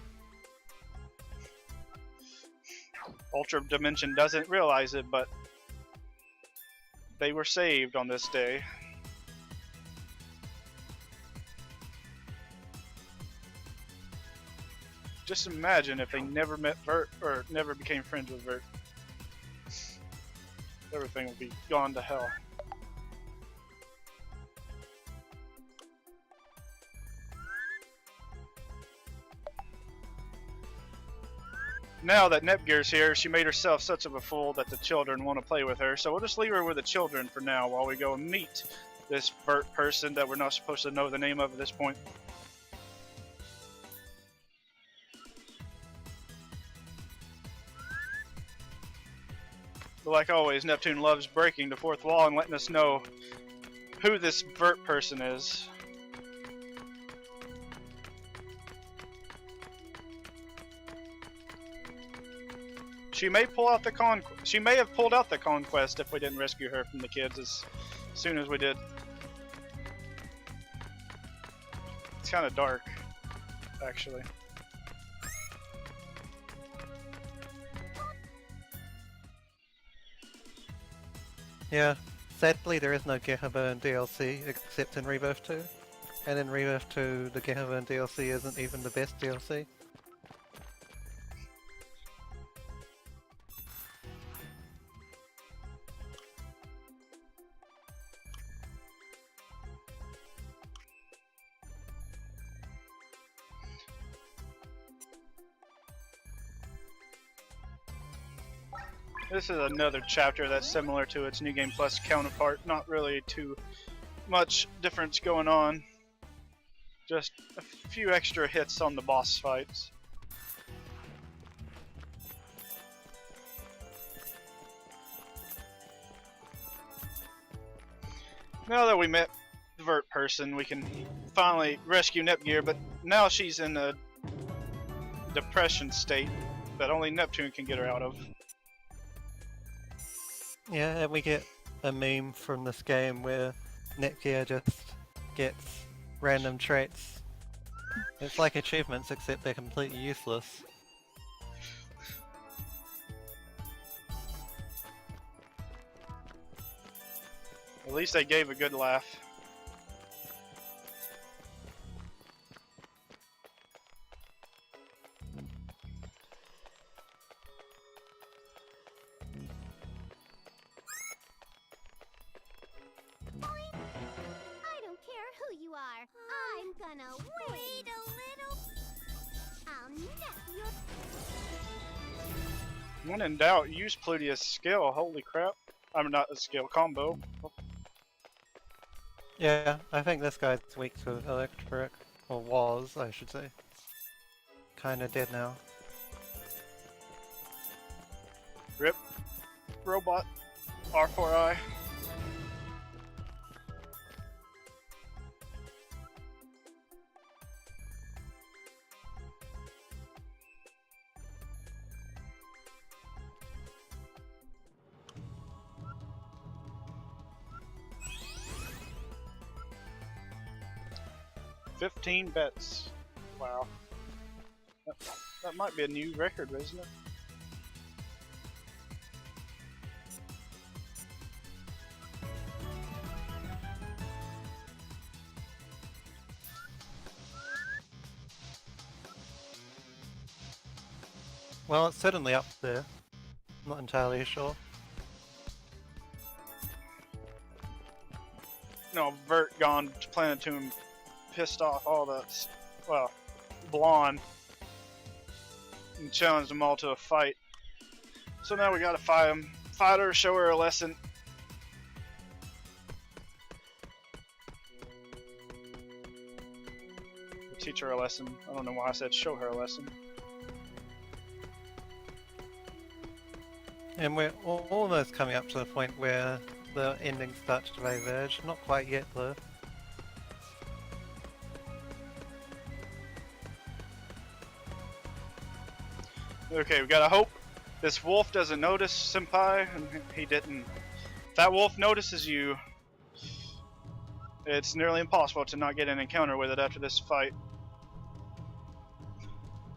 Speaker 2: Ultra Dimension doesn't realize it, but they were saved on this day. Just imagine if they never met Vert or never became friends with Vert. Everything would be gone to hell. Now that Nepgear's here, she made herself such of a fool that the children want to play with her, so we'll just leave her with the children for now while we go and meet this Vert person that we're not supposed to know the name of at this point. But like always, Neptune loves breaking the fourth wall and letting us know who this Vert person is. She may pull out the She may have pulled out the conquest if we didn't rescue her from the kids as soon as we did. It's kind of dark, actually.
Speaker 1: Yeah, sadly there is no Gehaburn DLC except in Rebirth 2. And in Rebirth 2 the Gehaburn DLC isn't even the best DLC.
Speaker 2: This is another chapter that's similar to its New Game Plus counterpart. Not really too much difference going on. Just a few extra hits on the boss fights. Now that we met the Vert person, we can finally rescue Nepgear, but now she's in a depression state that only Neptune can get her out of.
Speaker 1: Yeah, and we get a meme from this game where Netgear just gets random traits. It's like achievements except they're completely useless.
Speaker 2: At least they gave a good laugh.
Speaker 3: I don't care who you are. I'm gonna wait a little. I'll nip your.
Speaker 2: When in doubt, use Plutia's skill. Holy crap. I'm not a skill combo.
Speaker 1: Yeah, I think this guy's weak to electric. Or was, I should say. Kinda dead now.
Speaker 2: Rip. Robot. R4I. $15 bets. Wow. That might be a new record, isn't it?
Speaker 1: Well, it's certainly up there. I'm not entirely sure.
Speaker 2: no, Vert gone to Planet Tomb, pissed off all the, well, Blonde, and challenged them all to a fight. So now we gotta fight her, show her a lesson. Teach her a lesson. I don't know why I said show her a lesson.
Speaker 1: And we're almost coming up to the point where the endings start to diverge. Not quite yet though.
Speaker 2: Okay, we gotta hope this wolf doesn't notice Senpai, and he didn't. If that wolf notices you, it's nearly impossible to not get an encounter with it after this fight.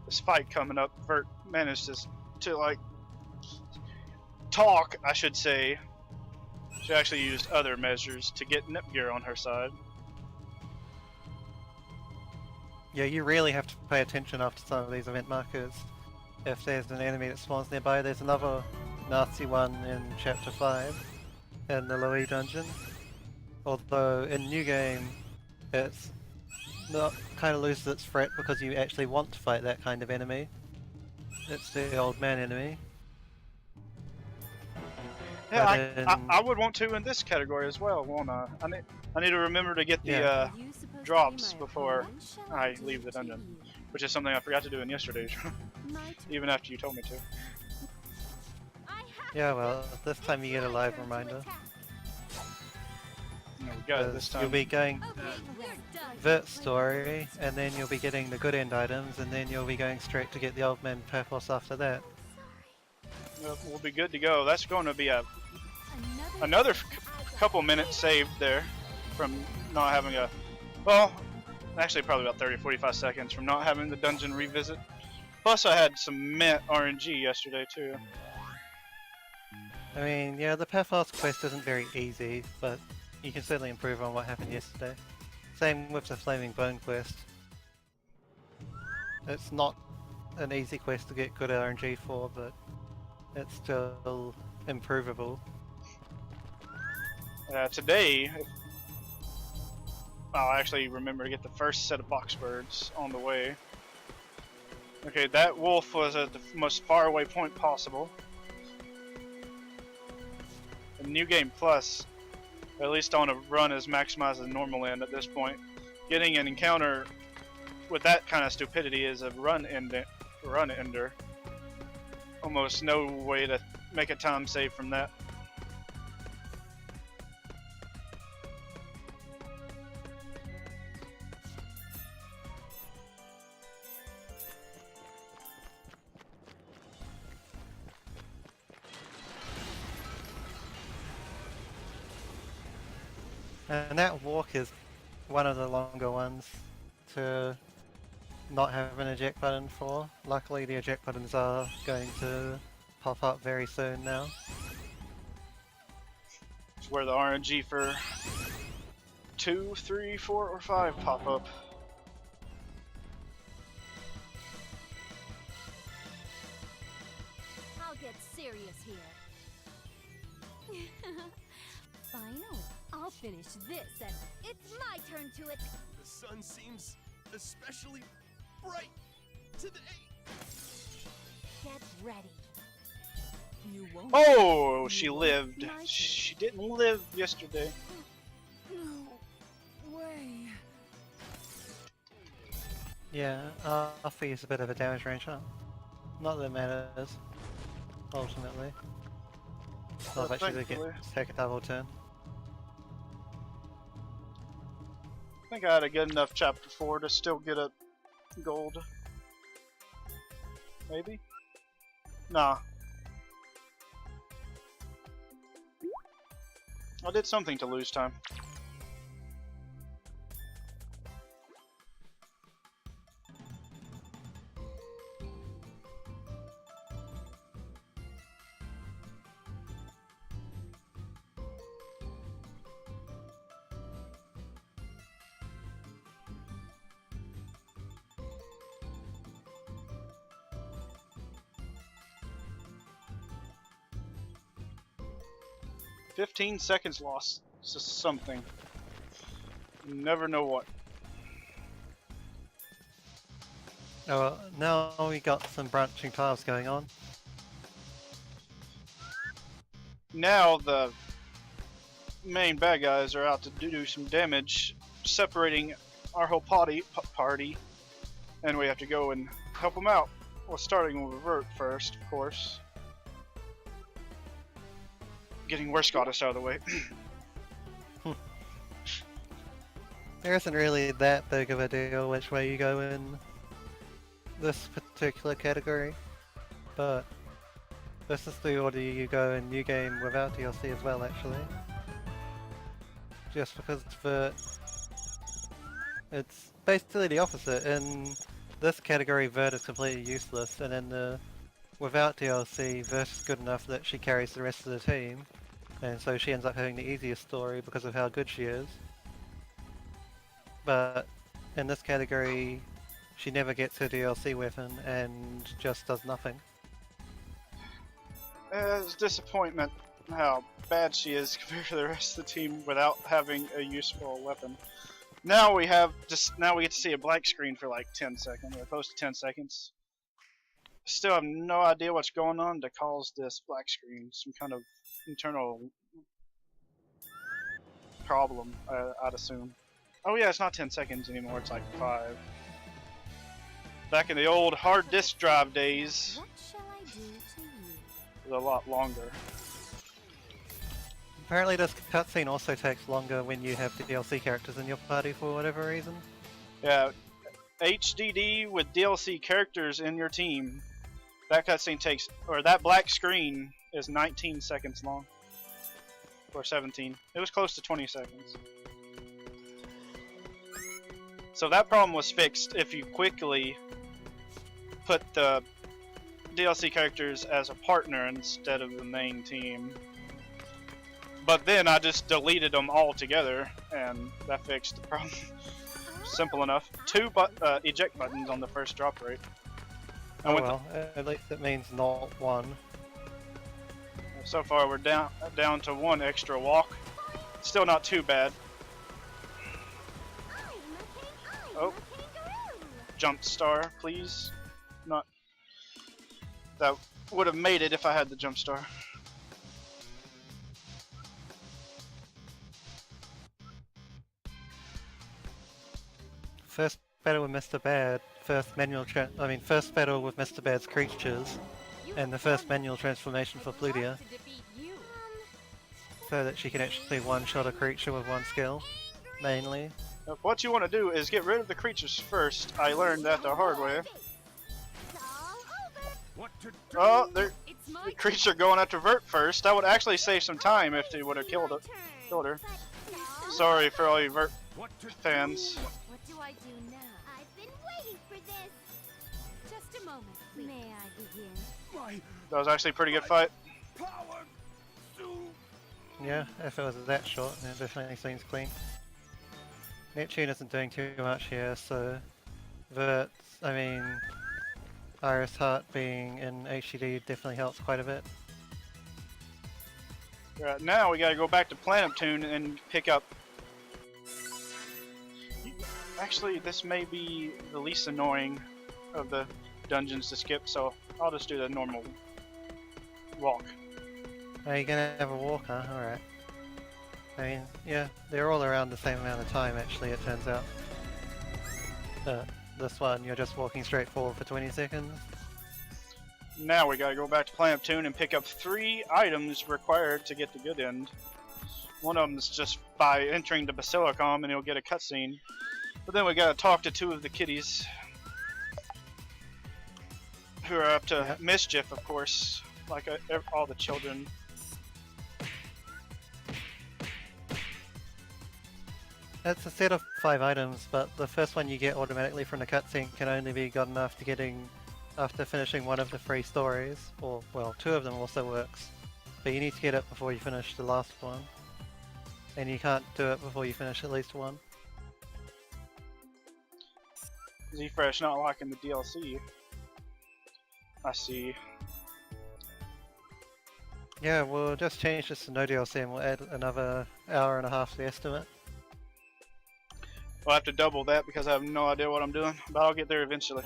Speaker 2: This fight coming up, Vert managed to like talk, I should say. She actually used other measures to get Nepgear on her side.
Speaker 1: Yeah, you really have to pay attention after some of these event markers. If there's an enemy that spawns nearby, there's another nasty one in Chapter 5 in the Louis dungeon. Although in New Game, it's not kind of loses its threat because you actually want to fight that kind of enemy. It's the old man enemy.
Speaker 2: Yeah, I would want to in this category as well, won't I? I need to remember to get the drops before I leave the dungeon, which is something I forgot to do in yesterday's even after you told me to.
Speaker 1: Yeah, well, this time you get a live reminder.
Speaker 2: No, we got it this time.
Speaker 1: You'll be going Vert's story, and then you'll be getting the good end items, and then you'll be going straight to get the old man pathos after that.
Speaker 2: We'll be good to go. That's going to be another couple minutes saved there from not having a, well, actually probably about 30-45 seconds from not having the dungeon revisit. Plus I had some mint RNG yesterday too.
Speaker 1: I mean, yeah, the pathos quest isn't very easy, but you can certainly improve on what happened yesterday. Same with the Flaming Bone quest. It's not an easy quest to get good RNG for, but it's still improvable.
Speaker 2: Today, I'll actually remember to get the first set of box birds on the way. Okay, that wolf was at the most far away point possible. In New Game Plus, at least on a run is maximized as normal end at this point. Getting an encounter with that kind of stupidity is a run ender. Almost no way to make a time save from that.
Speaker 1: And that walk is one of the longer ones to not have an eject button for. Luckily the eject buttons are going to pop up very soon now.
Speaker 2: It's where the RNG for 2, 3, 4, or 5 pop up.
Speaker 3: I'll get serious here. Final. I'll finish this and it's my turn to it.
Speaker 5: The sun seems especially bright today.
Speaker 3: Get ready.
Speaker 4: You won't.
Speaker 2: Oh, she lived. She didn't live yesterday.
Speaker 4: No way.
Speaker 1: Yeah, Alpha is a bit of a damage range, huh? Not that it matters, ultimately. Well, if actually they get take a double turn.
Speaker 2: I think I had a good enough chapter 4 to still get a gold. Maybe? Nah. I did something to lose time. "15 seconds lost." It's just something. You never know what.
Speaker 1: Oh, well, now we got some branching tiles going on.
Speaker 2: Now the main bad guys are out to do some damage, separating our whole party, and we have to go and help them out. Well, starting with Vert first, of course. Getting Worst Goddess out of the way.
Speaker 1: There isn't really that big of a deal which way you go in this particular category, but this is the order you go in New Game without DLC as well, actually. Just because Vert, it's basically the opposite. In this category, Vert is completely useless, and in the without DLC, Vert is good enough that she carries the rest of the team, and so she ends up having the easiest story because of how good she is. But in this category, she never gets her DLC weapon and just does nothing.
Speaker 2: It's disappointment how bad she is compared to the rest of the team without having a useful weapon. Now we get to see a black screen for like 10 seconds, or close to 10 seconds. Still have no idea what's going on to cause this black screen. Some kind of internal problem, I'd assume. Oh yeah, it's not 10 seconds anymore, it's like 5. Back in the old hard disk drive days,
Speaker 3: What shall I do to you?
Speaker 2: it was a lot longer.
Speaker 1: Apparently this cutscene also takes longer when you have the DLC characters in your party for whatever reason.
Speaker 2: Yeah, HDD with DLC characters in your team. That cutscene takes, or that black screen is 19 seconds long. Or 17. It was close to 20 seconds. So that problem was fixed if you quickly put the DLC characters as a partner instead of the main team. But then I just deleted them all together, and that fixed the problem. Simple enough. 2 eject buttons on the first drop rate. And
Speaker 1: Oh
Speaker 2: with
Speaker 1: well, at least it means not 1.
Speaker 2: so far we're down to 1 extra walk. Still not too bad. Oh, jump star, please. Not. That would have made it if I had the jump star.
Speaker 1: First battle with Mr. Bad, first battle with Mr. Bad's creatures, and the first manual transformation for Plutia, so that she can actually one-shot a creature with 1 skill, mainly.
Speaker 2: Now, what you want to do is get rid of the creatures first. I learned that the hard way.
Speaker 5: What to do?
Speaker 2: Oh, the creature going after Vert first. That would actually save some time if they would have killed her. Sorry for all you Vert
Speaker 5: What to
Speaker 2: fans.
Speaker 4: What do I do now?
Speaker 3: I've been waiting for this.
Speaker 4: Just a moment, please.
Speaker 3: May I begin?
Speaker 5: My
Speaker 2: That was actually a pretty good fight.
Speaker 5: power soon.
Speaker 1: Yeah, if it was that short, then it definitely seems clean. Neptune isn't doing too much here, so Iris Heart being in HDD definitely helps quite a bit.
Speaker 2: Right, now we gotta go back to Neptune and pick up. Actually, this may be the least annoying of the dungeons to skip, so I'll just do the normal walk.
Speaker 1: Are you gonna have a walk, huh? Alright. I mean, yeah, they're all around the same amount of time actually, it turns out. This one, you're just walking straight forward for 20 seconds.
Speaker 2: Now we gotta go back to Neptune and pick up 3 items required to get the good end. One of them is just by entering the Basilicom and you'll get a cutscene. But then we gotta talk to 2 of the kitties. Who are up to mischief, of course, like all the children.
Speaker 1: It's a set of 5 items, but the first one you get automatically from the cutscene can only be gotten after finishing one of the 3 stories, or, well, 2 of them also works. But you need to get it before you finish the last one. And you can't do it before you finish at least 1.
Speaker 2: Z-Fresh not liking the DLC. I see.
Speaker 1: Yeah, we'll just change this to no DLC and we'll add another hour and a half to the estimate.
Speaker 2: I'll have to double that because I have no idea what I'm doing, but I'll get there eventually.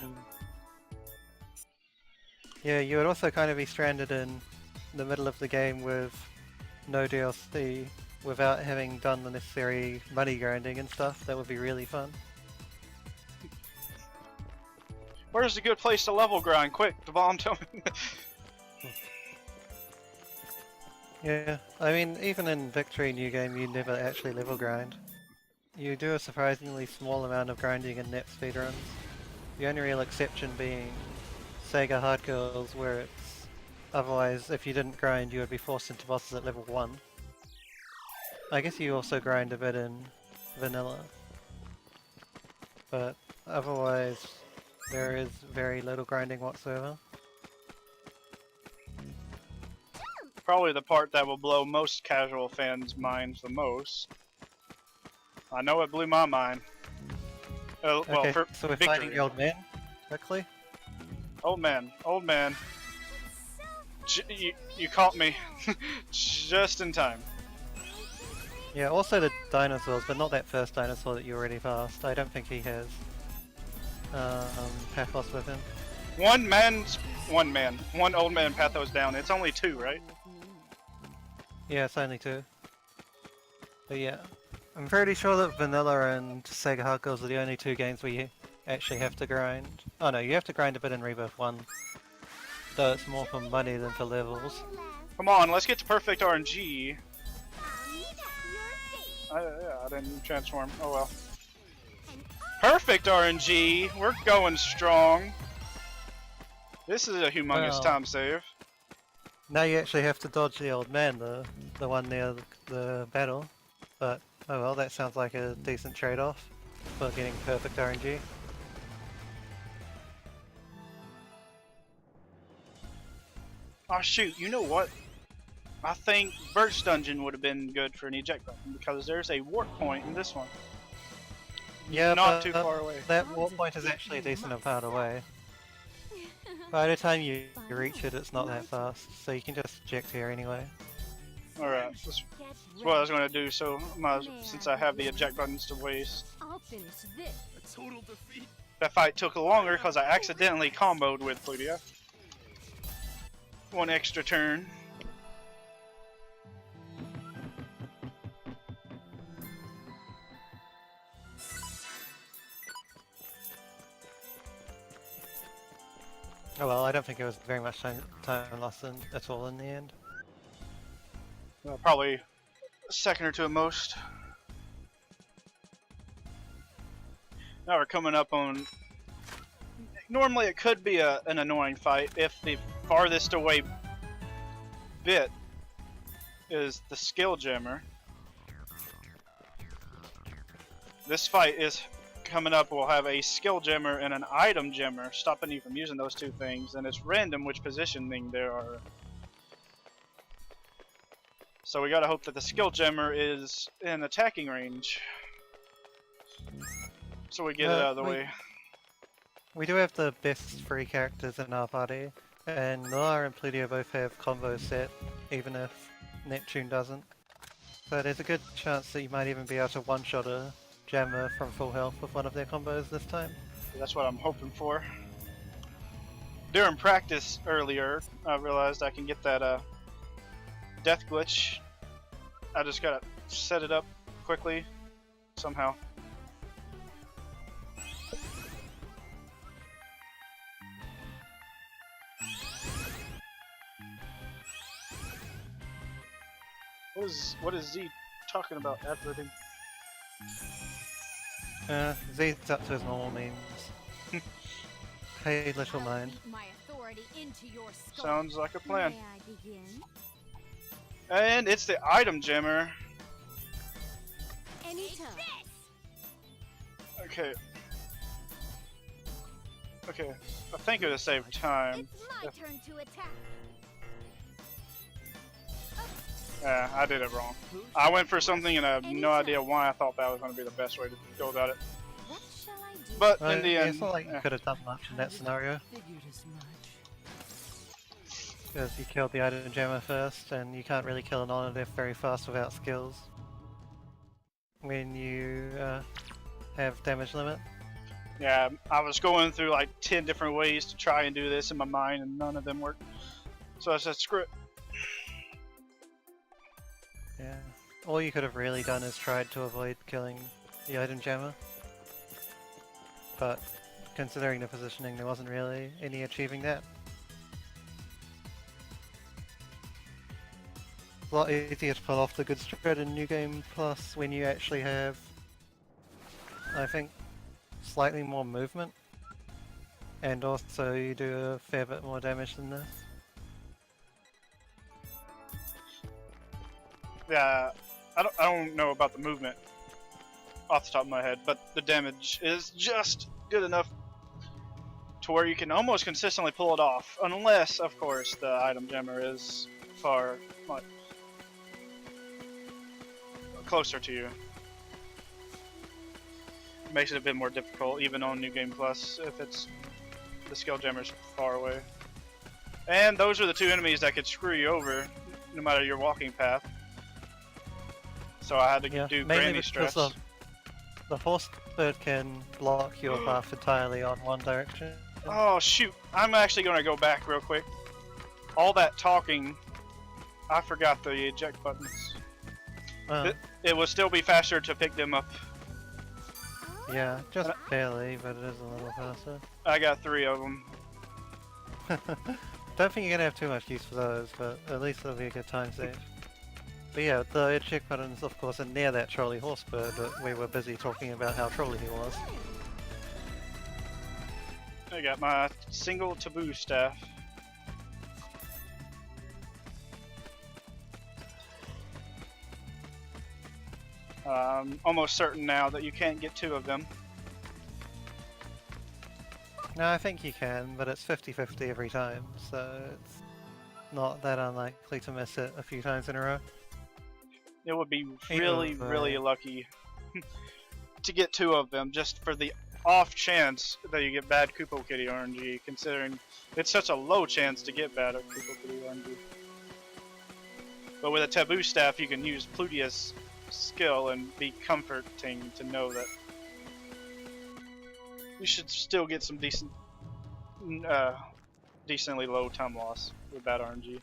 Speaker 1: Yeah, you would also kind of be stranded in the middle of the game with no DLC without having done the necessary money grinding and stuff. That would be really fun.
Speaker 2: Where's a good place to level grind? Quick, the bomb, tell me.
Speaker 1: Yeah, I mean, even in Victory New Game, you never actually level grind. You do a surprisingly small amount of grinding in net speedruns. The only real exception being Sega Hard Girls, where it's otherwise, if you didn't grind, you would be forced into bosses at level 1. I guess you also grind a bit in vanilla, but otherwise, there is very little grinding whatsoever.
Speaker 2: Probably the part that will blow most casual fans' minds the most. I know it blew my mind. Well,
Speaker 1: Okay,
Speaker 2: for
Speaker 1: so we're
Speaker 2: victory.
Speaker 1: fighting the old man, quickly.
Speaker 2: Old man, old man. You caught me just in time.
Speaker 1: Yeah, also the dinosaurs, but not that first dinosaur that you already passed. I don't think he has pathos with him. One old man pathos down. It's only 2, right? Yeah, it's only 2. But yeah, I'm pretty sure that Vanilla and Sega Hard Girls are the only 2 games where you actually have to grind. Oh no, you have to grind a bit in Rebirth 1. Though it's more for money than for levels.
Speaker 2: Come on, let's get to perfect RNG.
Speaker 3: I'll meet at your fate.
Speaker 2: Yeah, I didn't transform. Oh well. Perfect RNG! We're going strong. This is a humongous
Speaker 1: Well.
Speaker 2: time save.
Speaker 1: Now you actually have to dodge the old man, the one near the battle. But, oh well, that sounds like a decent trade-off for getting perfect RNG.
Speaker 2: Oh shoot, you know what? I think Birch Dungeon would have been good for an eject button because there's a warp point in this one.
Speaker 1: Yeah,
Speaker 2: Not
Speaker 1: but
Speaker 2: too far away.
Speaker 1: that warp point is actually a decent amount away. By the time you reach it, it's not that fast, so you can just eject here anyway.
Speaker 2: Alright, that's what I was going to do, so since I have the eject buttons to waste.
Speaker 4: I'll finish this.
Speaker 5: A total defeat.
Speaker 2: That fight took longer because I accidentally comboed with Plutia. 1 extra turn.
Speaker 1: Oh well, I don't think it was very much time lost at all in the end.
Speaker 2: Probably a second or 2 at most. Now we're coming up on... Normally it could be an annoying fight if the farthest away bit is the skill gemmer. This fight is coming up. We'll have a skill gemmer and an item gemmer, stopping you from using those 2 things, and it's random which positioning there are. So we gotta hope that the skill gemmer is in attacking range, so we get it out of the way.
Speaker 1: We do have the best 3 characters in our party, and Noir and Plutia both have combos set, even if Neptune doesn't. So there's a good chance that you might even be able to one-shot a jammer from full health with one of their combos this time.
Speaker 2: That's what I'm hoping for. During practice earlier, I realized I can get that death glitch. I just gotta set it up quickly, somehow. What is Z talking about? Adverting?
Speaker 1: Z's up to his normal memes. Hey, little mind.
Speaker 4: My authority into your skull.
Speaker 2: Sounds like a plan.
Speaker 4: May I begin?
Speaker 2: And it's the item gemmer.
Speaker 4: Anytime.
Speaker 2: Okay. Okay. I think it'll save time.
Speaker 3: It's my turn to attack.
Speaker 2: Yeah, I did it wrong. I went for something and I have no idea why I thought that was going to be the best way to go about it.
Speaker 4: What shall I do?
Speaker 2: But in the
Speaker 1: Yeah,
Speaker 2: end,
Speaker 1: it's not like you
Speaker 2: eh.
Speaker 1: could have done much in that scenario,
Speaker 4: Figured as much.
Speaker 1: because you killed the item jammer first, and you can't really kill an Onodef very fast without skills. When you have damage limit.
Speaker 2: Yeah, I was going through like 10 different ways to try and do this in my mind, and none of them worked. So I said, screw it.
Speaker 1: Yeah. All you could have really done is tried to avoid killing the item jammer. But considering the positioning, there wasn't really any achieving that. It's a lot easier to pull off the good strat in New Game Plus when you actually have, I think, slightly more movement. And also you do a fair bit more damage than this.
Speaker 2: Yeah, I don't know about the movement off the top of my head, but the damage is just good enough to where you can almost consistently pull it off, unless, of course, the item jammer is far much closer to you. Makes it a bit more difficult, even on New Game Plus, if it's the skill jammer's far away. And those are the two enemies that could screw you over, no matter your walking path. So I had to do granny stress.
Speaker 1: The horse bird can block your path entirely on one direction.
Speaker 2: Oh shoot, I'm actually going to go back real quick. All that talking, I forgot the eject buttons. It will still be faster to pick them up.
Speaker 1: Yeah, just barely, but it is a little faster.
Speaker 2: I got 3 of them.
Speaker 1: Don't think you're gonna have too much use for those, but at least it'll be a good time save. But yeah, the eject buttons, of course, are near that trolley horse bird, but we were busy talking about how trolly he was.
Speaker 2: I got my single taboo staff. Almost certain now that you can't get 2 of them.
Speaker 1: No, I think you can, but it's 50-50 every time, so it's not that unlikely to miss it a few times in a row.
Speaker 2: It would be really, really lucky to get 2 of them, just for the off chance that you get bad Koopo Kitty RNG, considering it's such a low chance to get bad at Koopo Kitty RNG. But with a taboo staff, you can use Plutia's skill and be comforting to know that you should still get some decently low time loss with bad RNG.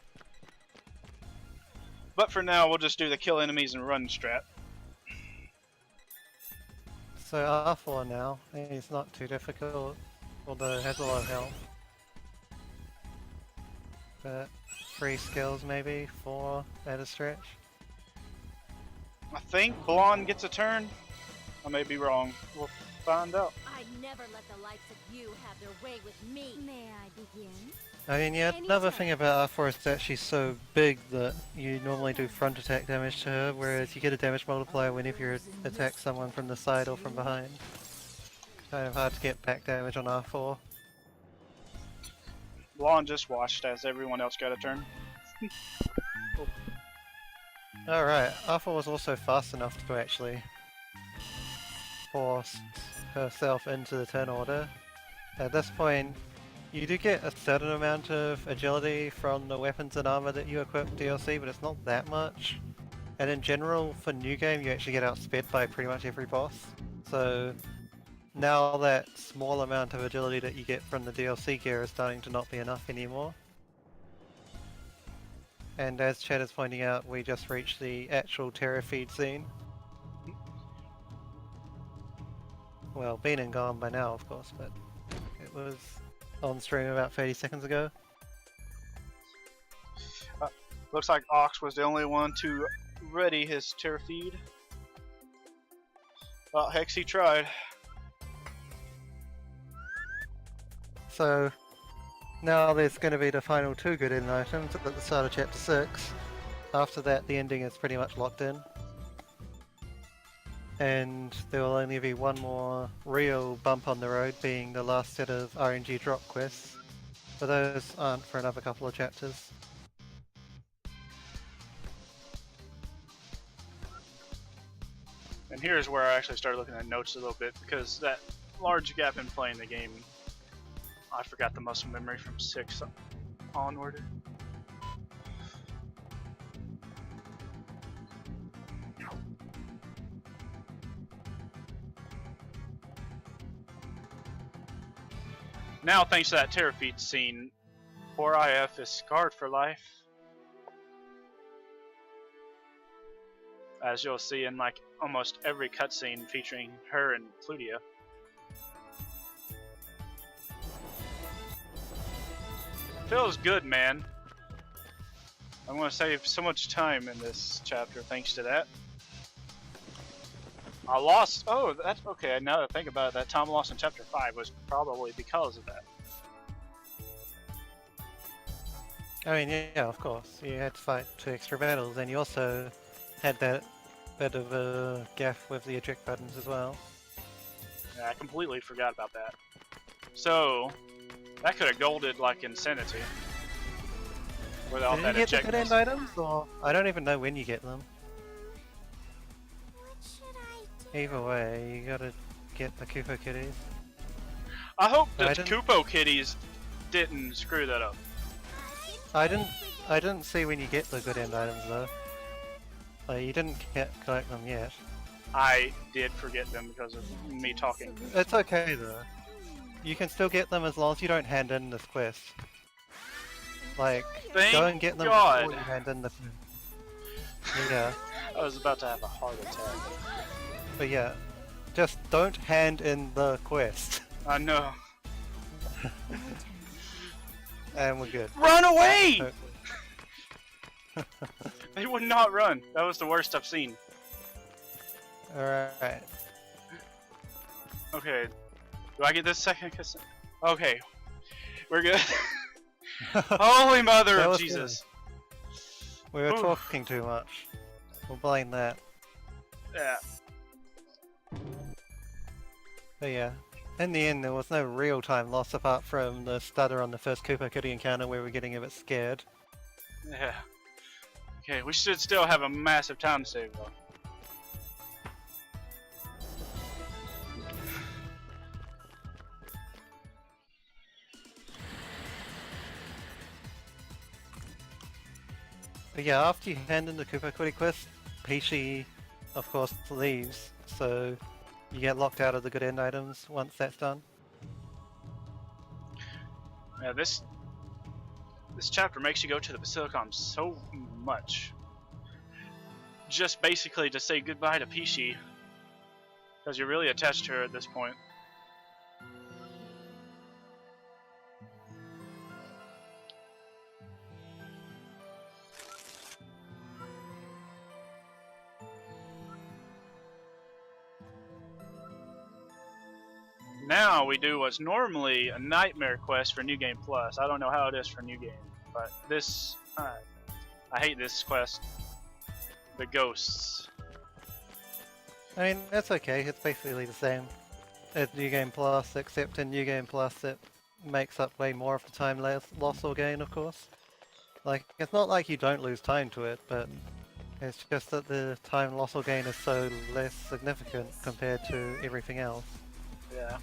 Speaker 2: But for now, we'll just do the kill enemies and run strat.
Speaker 1: So R4 now, it's not too difficult, although it has a lot of health. But 3 skills maybe, 4 at a stretch.
Speaker 2: I think Blonde gets a turn. I may be wrong. We'll find out.
Speaker 4: I'd never let the likes of you have their way with me. May I begin?
Speaker 1: I mean, yeah, another thing about R4 is that she's so big that you normally do front attack damage to her, whereas you get a damage multiplier whenever you attack someone from the side or from behind. Kind of hard to get back damage on R4.
Speaker 2: Blonde just watched as everyone else got a turn.
Speaker 1: Alright, R4 was also fast enough to actually force herself into the turn order. At this point, you do get a certain amount of agility from the weapons and armor that you equip DLC, but it's not that much. And in general, for New Game, you actually get outsped by pretty much every boss. So now that small amount of agility that you get from the DLC gear is starting to not be enough anymore. And as Chad is pointing out, we just reached the actual Terra feed scene. Well, been and gone by now, of course, but it was on stream about 30 seconds ago.
Speaker 2: Looks like Ox was the only one to ready his Terra feed. Well, hex, he tried.
Speaker 1: So now there's going to be the final 2 good end items at the start of chapter 6. After that, the ending is pretty much locked in. And there will only be one more real bump on the road, being the last set of RNG drop quests. But those aren't for another couple of chapters.
Speaker 2: And here's where I actually started looking at notes a little bit, because that large gap in playing the game, I forgot the muscle memory from 6 onward. Now, thanks to that Terrafeed scene, poor IF is scarred for life. As you'll see in like almost every cutscene featuring her and Plutia. Feels good, man. I'm gonna save so much time in this chapter thanks to that. I lost. Oh, that's okay. Now that I think about it, that time lost in chapter 5 was probably because of that.
Speaker 1: I mean, yeah, of course. You had to fight 2 extra battles, and you also had that bit of a gaff with the eject buttons as well.
Speaker 2: Yeah, I completely forgot about that. So, that could have golded like insanity. Without
Speaker 1: Did
Speaker 2: that
Speaker 1: you get the
Speaker 2: eject
Speaker 1: good end
Speaker 2: button.
Speaker 1: items, or I don't even know when you get them.
Speaker 3: What should I do?
Speaker 1: Either way, you gotta get the Koopa kitties.
Speaker 2: I hope
Speaker 1: I
Speaker 2: the
Speaker 1: didn't-
Speaker 2: Koopo kitties didn't screw that up.
Speaker 1: I didn't see when you get the good end items though. Like, you didn't collect them yet.
Speaker 2: I did forget them because of me talking.
Speaker 1: It's okay though. You can still get them as long as you don't hand in this quest. Like,
Speaker 2: Thank
Speaker 1: go and get them
Speaker 2: God.
Speaker 1: before you hand in the. Yeah,
Speaker 2: I was about to have a heart attack.
Speaker 1: but yeah, just don't hand in the quest,
Speaker 2: I know.
Speaker 1: and we're good.
Speaker 2: Run away!
Speaker 1: Hopefully.
Speaker 2: They would not run. That was the worst I've seen.
Speaker 1: Alright.
Speaker 2: Okay. Do I get this second kiss? Okay. We're good. Holy Mother
Speaker 1: That
Speaker 2: of
Speaker 1: was
Speaker 2: Jesus.
Speaker 1: We were
Speaker 2: Oof.
Speaker 1: talking too much. We'll blame that.
Speaker 2: Yeah.
Speaker 1: But yeah, in the end there was no real time loss apart from the stutter on the first Koopa Kitty encounter where we're getting a bit scared.
Speaker 2: Yeah. Okay, we should still have a massive time save though.
Speaker 1: But yeah, after you hand in the Koopa Kitty quest, Peachy of course leaves, so you get locked out of the good end items once that's done.
Speaker 2: Yeah, this chapter makes you go to the Basilicom so much. Just basically to say goodbye to Peachy. Because you're really attached to her at this point. Now we do what's normally a nightmare quest for New Game Plus. I don't know how it is for New Game, but this, I hate this quest. The ghosts.
Speaker 1: I mean, that's okay, it's basically the same as New Game Plus, except in New Game Plus it makes up way more of the time loss or gain, of course. Like, it's not like you don't lose time to it, but it's just that the time loss or gain is so less significant compared to everything else.
Speaker 2: Yeah.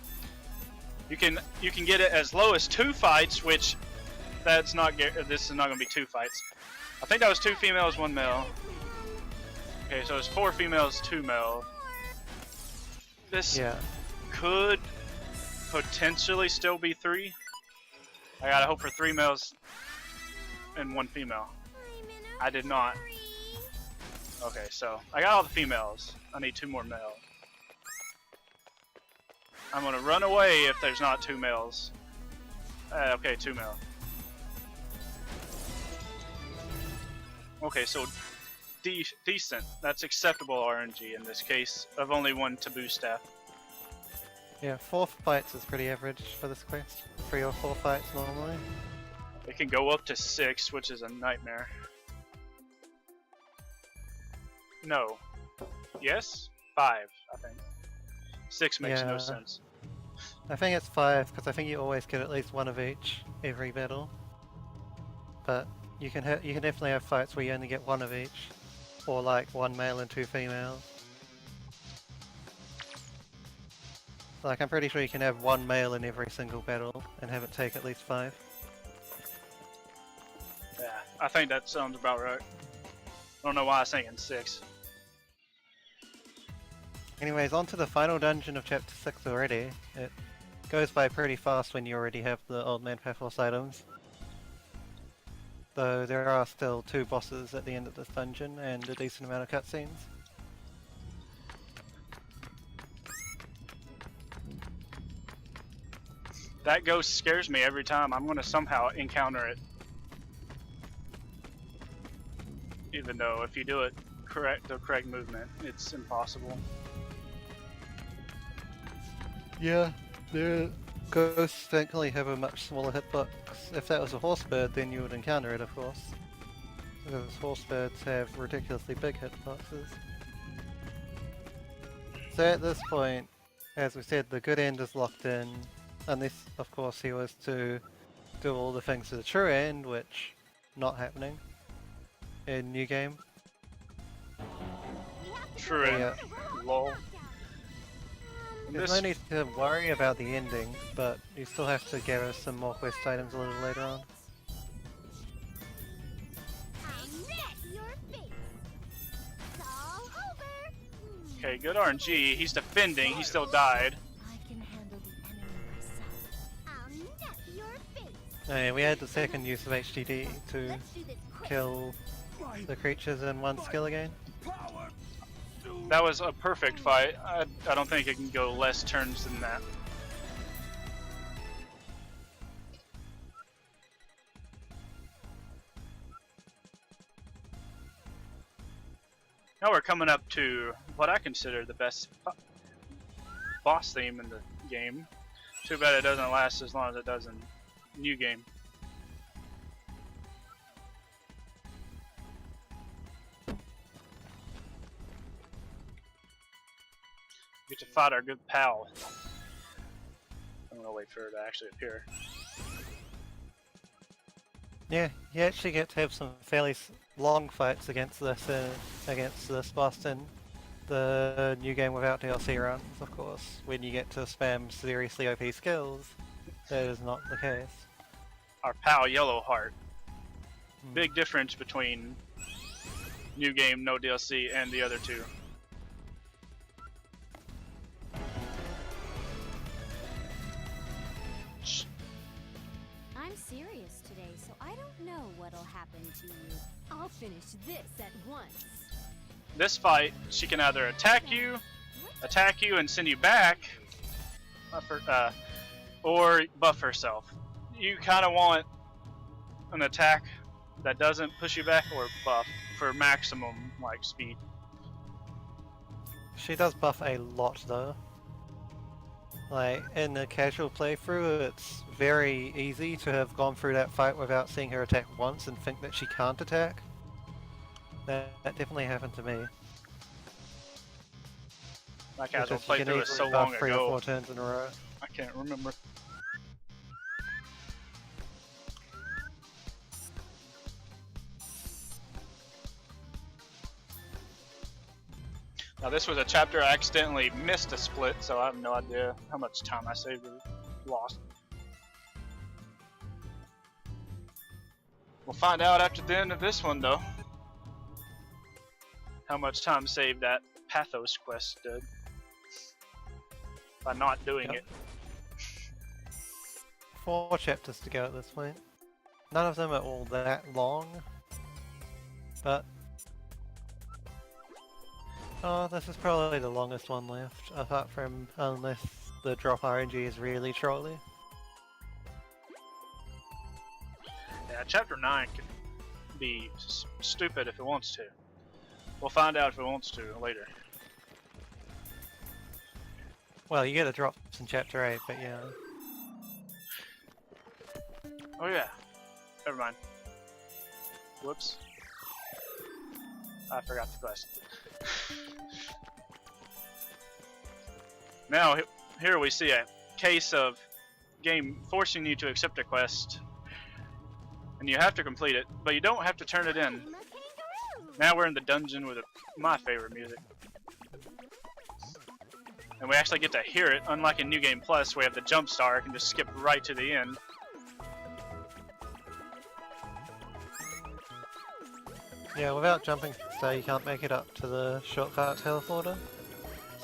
Speaker 2: You can get it as low as 2 fights, which that's not this is not going to be 2 fights. I think that was 2 females, 1 male. Okay, so it's 4 females, 2 male. This
Speaker 1: Yeah.
Speaker 2: could potentially still be 3. I gotta hope for 3 males and 1 female. I did not. Okay, so I got all the females. I need 2 more males. I'm gonna run away if there's not 2 males. Okay, 2 male. Okay, so decent. That's acceptable RNG in this case of only 1 taboo staff.
Speaker 1: Yeah, 4 fights is pretty average for this quest. 3 or 4 fights normally.
Speaker 2: It can go up to 6, which is a nightmare. No. Yes? 5, I think. 6 makes no
Speaker 1: Yeah.
Speaker 2: sense.
Speaker 1: I think it's 5 because I think you always get at least 1 of each every battle. But you can definitely have fights where you only get 1 of each, or like 1 male and 2 females. Like, I'm pretty sure you can have 1 male in every single battle and have it take at least 5.
Speaker 2: Yeah, I think that sounds about right. I don't know why I was thinking 6.
Speaker 1: Anyways, on to the final dungeon of chapter 6 already. It goes by pretty fast when you already have the Old Man Paphos items. Though there are still 2 bosses at the end of this dungeon and a decent amount of cutscenes.
Speaker 2: That ghost scares me every time. I'm gonna somehow encounter it. Even though if you do it the correct movement, it's impossible.
Speaker 1: Yeah, the ghosts thankfully have a much smaller hitbox. If that was a horse bird, then you would encounter it, of course. Because horse birds have ridiculously big hitboxes. So at this point, as we said, the good end is locked in, unless, of course, he was to do all the things to the true end, which not happening in New Game.
Speaker 2: True end.
Speaker 1: Yeah.
Speaker 2: Lol.
Speaker 1: There's no need to worry about the ending, but you still have to gather some more quest items a little later on.
Speaker 2: Okay, good RNG. He's defending. He still died.
Speaker 4: I can handle the enemy myself.
Speaker 1: Yeah, we had the second use of HDD to kill the creatures in one skill again.
Speaker 5: Power soon.
Speaker 2: That was a perfect fight. I don't think it can go less turns than that. Now we're coming up to what I consider the best boss theme in the game. Too bad it doesn't last as long as it does in New Game. Get to fight our good pal. I'm gonna wait for her to actually appear.
Speaker 1: Yeah, you actually get to have some fairly long fights against this boss in the New Game without DLC runs, of course. When you get to spam seriously OP skills, that is not the case.
Speaker 2: Our pal Yellowheart. Big difference between New Game, no DLC, and the other two.
Speaker 4: I'm serious today, so I don't know what'll happen to you. I'll finish this at once.
Speaker 2: This fight, she can either attack you and send you back, or buff herself. You kind of want an attack that doesn't push you back, or buff for maximum like speed.
Speaker 1: She does buff a lot though. Like, in the casual playthrough, it's very easy to have gone through that fight without seeing her attack once and think that she can't attack. That definitely happened to me.
Speaker 2: My casual
Speaker 1: Because you can
Speaker 2: playthrough is
Speaker 1: easily
Speaker 2: so
Speaker 1: buff
Speaker 2: long
Speaker 1: 3 or
Speaker 2: ago,
Speaker 1: 4 turns in a row.
Speaker 2: I can't remember. Now this was a chapter I accidentally missed a split, so I have no idea how much time I saved or lost. We'll find out after the end of this one though. How much time saved that Pathos quest did. By not doing it.
Speaker 1: 4 chapters to go at this point. None of them are all that long, but oh, this is probably the longest one left, apart from unless the drop RNG is really trolly.
Speaker 2: Yeah, chapter 9 can be stupid if it wants to. We'll find out if it wants to later.
Speaker 1: Well, you get the drops in chapter 8, but yeah.
Speaker 2: Oh yeah. Never mind. Whoops. I forgot the quest. Now, here we see a case of game forcing you to accept a quest. And you have to complete it, but you don't have to turn it in. Now we're in the dungeon with my favorite music. And we actually get to hear it, unlike in New Game Plus, where we have the jump star, I can just skip right to the end.
Speaker 1: Yeah, without jumping star you can't make it up to the shortcut teleporter.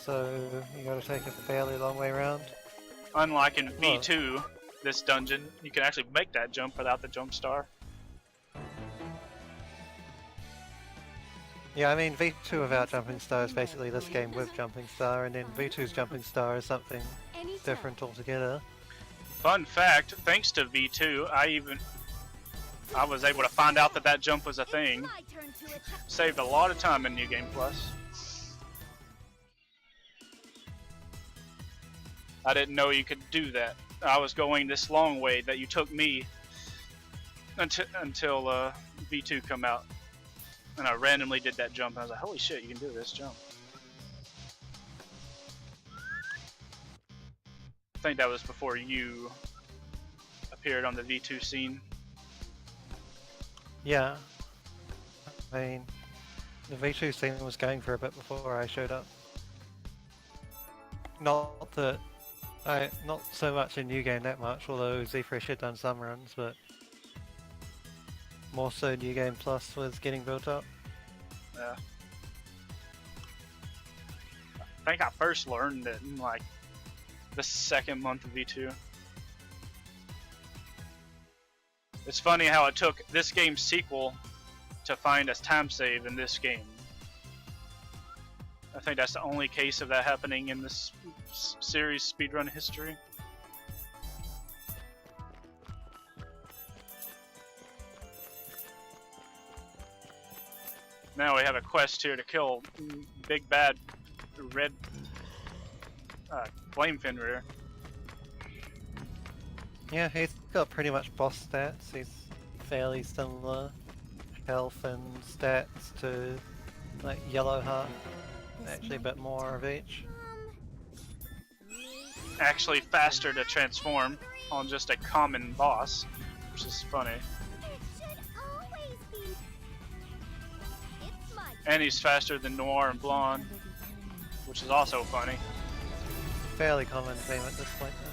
Speaker 1: So you gotta take a fairly long way around.
Speaker 2: Unlike in V2, this dungeon, you can actually make that jump without the jump star.
Speaker 1: Yeah, I mean V2 without jumping star is basically this game with jumping star, and then V2's jumping star is something different altogether.
Speaker 2: Fun fact, thanks to V2, I was able to find out that that jump was a thing. Saved a lot of time in New Game Plus. I didn't know you could do that. I was going this long way that you took me until V2 come out. And I randomly did that jump and I was like, holy shit, you can do this jump. I think that was before you appeared on the V2 scene.
Speaker 1: Yeah. I mean, the V2 scene was going for a bit before I showed up. Not so much in New Game that much, although Z-Fresh had done some runs, but more so New Game Plus was getting built up.
Speaker 2: Yeah. I think I first learned it in like the second month of V2. It's funny how it took this game's sequel to find a time save in this game. I think that's the only case of that happening in this series speedrun history. Now we have a quest here to kill big bad red flame Fenrir.
Speaker 1: Yeah, he's got pretty much boss stats. He's fairly similar health and stats to like Yellowheart. Actually a bit more of each.
Speaker 2: Actually faster to transform on just a common boss, which is funny. And he's faster than Noir and Blonde, which is also funny.
Speaker 1: Fairly common theme at this point though.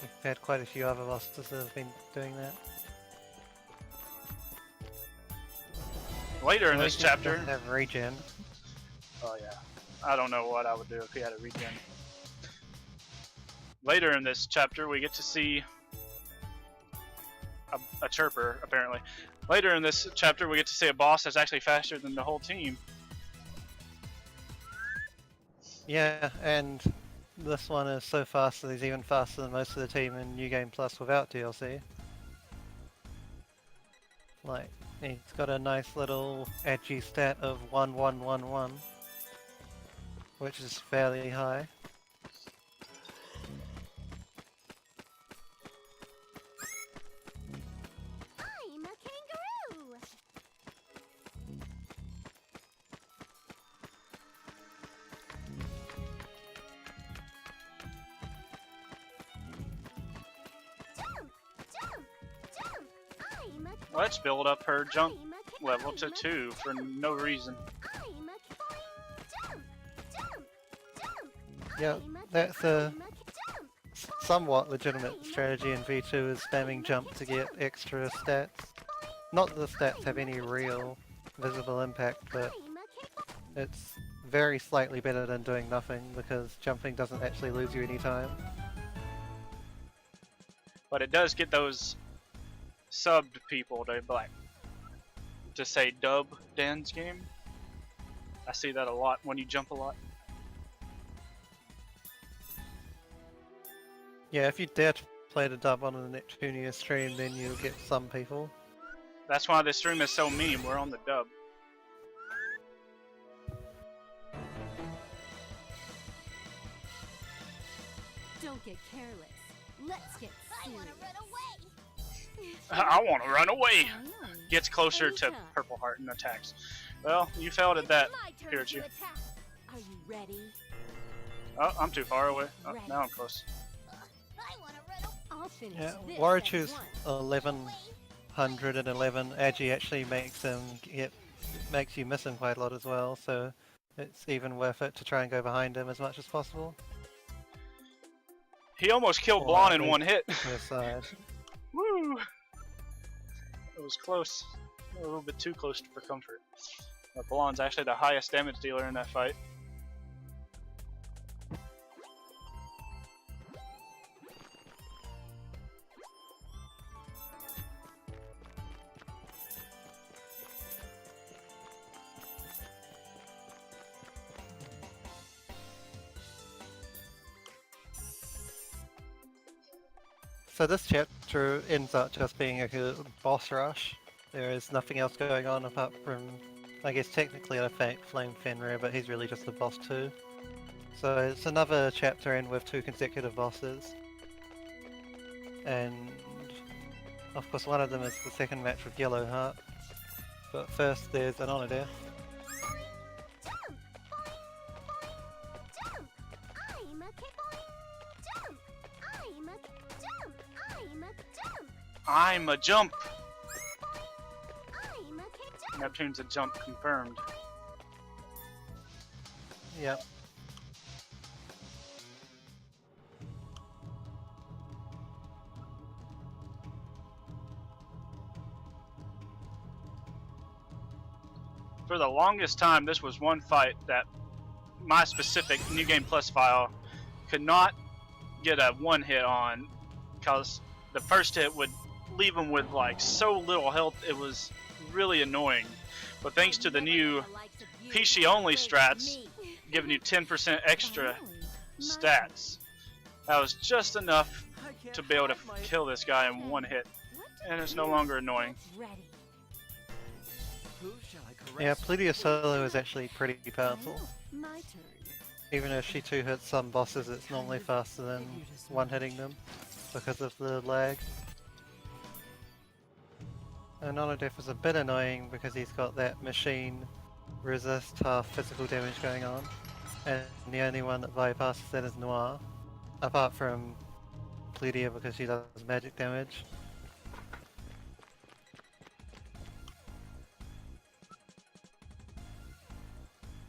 Speaker 1: We've had quite a few other bosses that have been doing that.
Speaker 2: Later in this chapter...
Speaker 1: have regen.
Speaker 2: Oh yeah. I don't know what I would do if he had a regen. Later in this chapter we get to see a chirper, apparently. Later in this chapter we get to see a boss that's actually faster than the whole team.
Speaker 1: Yeah, and this one is so fast that he's even faster than most of the team in New Game Plus without DLC. Like, he's got a nice little edgy stat of 1111, which is fairly high.
Speaker 3: I'm a kangaroo. Jump, jump, jump. I'm a
Speaker 2: Let's build up her jump
Speaker 3: I'm a
Speaker 2: level to 2 for no reason.
Speaker 3: I'm a jump, jump, jump.
Speaker 1: Yeah,
Speaker 3: I'm
Speaker 1: that's a
Speaker 3: I'm jump.
Speaker 1: somewhat legitimate strategy in V2 is spamming jump to get extra stats. Not that the stats have any real visible impact, but it's very slightly better than doing nothing because jumping doesn't actually lose you any time.
Speaker 2: But it does get those subbed people to say dub Dan's game. I see that a lot when you jump a lot.
Speaker 1: Yeah, if you dare to play the dub on a Neptunia stream, then you'll get some people.
Speaker 2: That's why this stream is so mean. We're on the dub.
Speaker 4: Don't get careless. Let's get serious.
Speaker 2: I want to run away.
Speaker 4: Oh,
Speaker 2: Gets closer to
Speaker 4: Anytime.
Speaker 2: Purple Heart and attacks. Well, you failed at that, Pirachu.
Speaker 4: Are you ready?
Speaker 2: Oh, I'm too far away. Oh, now I'm close.
Speaker 4: I'll finish
Speaker 1: Yeah,
Speaker 4: this
Speaker 1: Warachu's
Speaker 4: at once.
Speaker 1: 1111 Agi actually makes you miss him quite a lot as well, so it's even worth it to try and go behind him as much as possible.
Speaker 2: He almost killed
Speaker 1: Or
Speaker 2: Blonde in
Speaker 1: at
Speaker 2: one hit.
Speaker 1: Your side.
Speaker 2: Woo! It was close. A little bit too close for comfort. But Blonde's actually the highest damage dealer in that fight.
Speaker 1: So this chapter ends up just being a boss rush. There is nothing else going on apart from, I guess technically I thank Flame Fenrir, but he's really just the boss too. So it's another chapter in with 2 consecutive bosses. And of course one of them is the second match with Yellowheart. But first there's an honor death.
Speaker 2: I'm a jump! Neptune's a jump confirmed.
Speaker 1: Yep.
Speaker 2: For the longest time, this was one fight that my specific New Game Plus file could not get a one hit on, because the first hit would leave him with like so little health, it was really annoying. But thanks to the new PC only strats, giving you 10% extra stats, that was just enough to be able to kill this guy in one hit, and it's no longer annoying.
Speaker 1: Yeah, Plutia solo is actually pretty powerful. Even if she 2-hits some bosses, it's normally faster than one-hitting them because of the lag. And Honor Death is a bit annoying because he's got that machine resist half physical damage going on, and the only one that bypasses that is Noir, apart from Plutia because she does magic damage.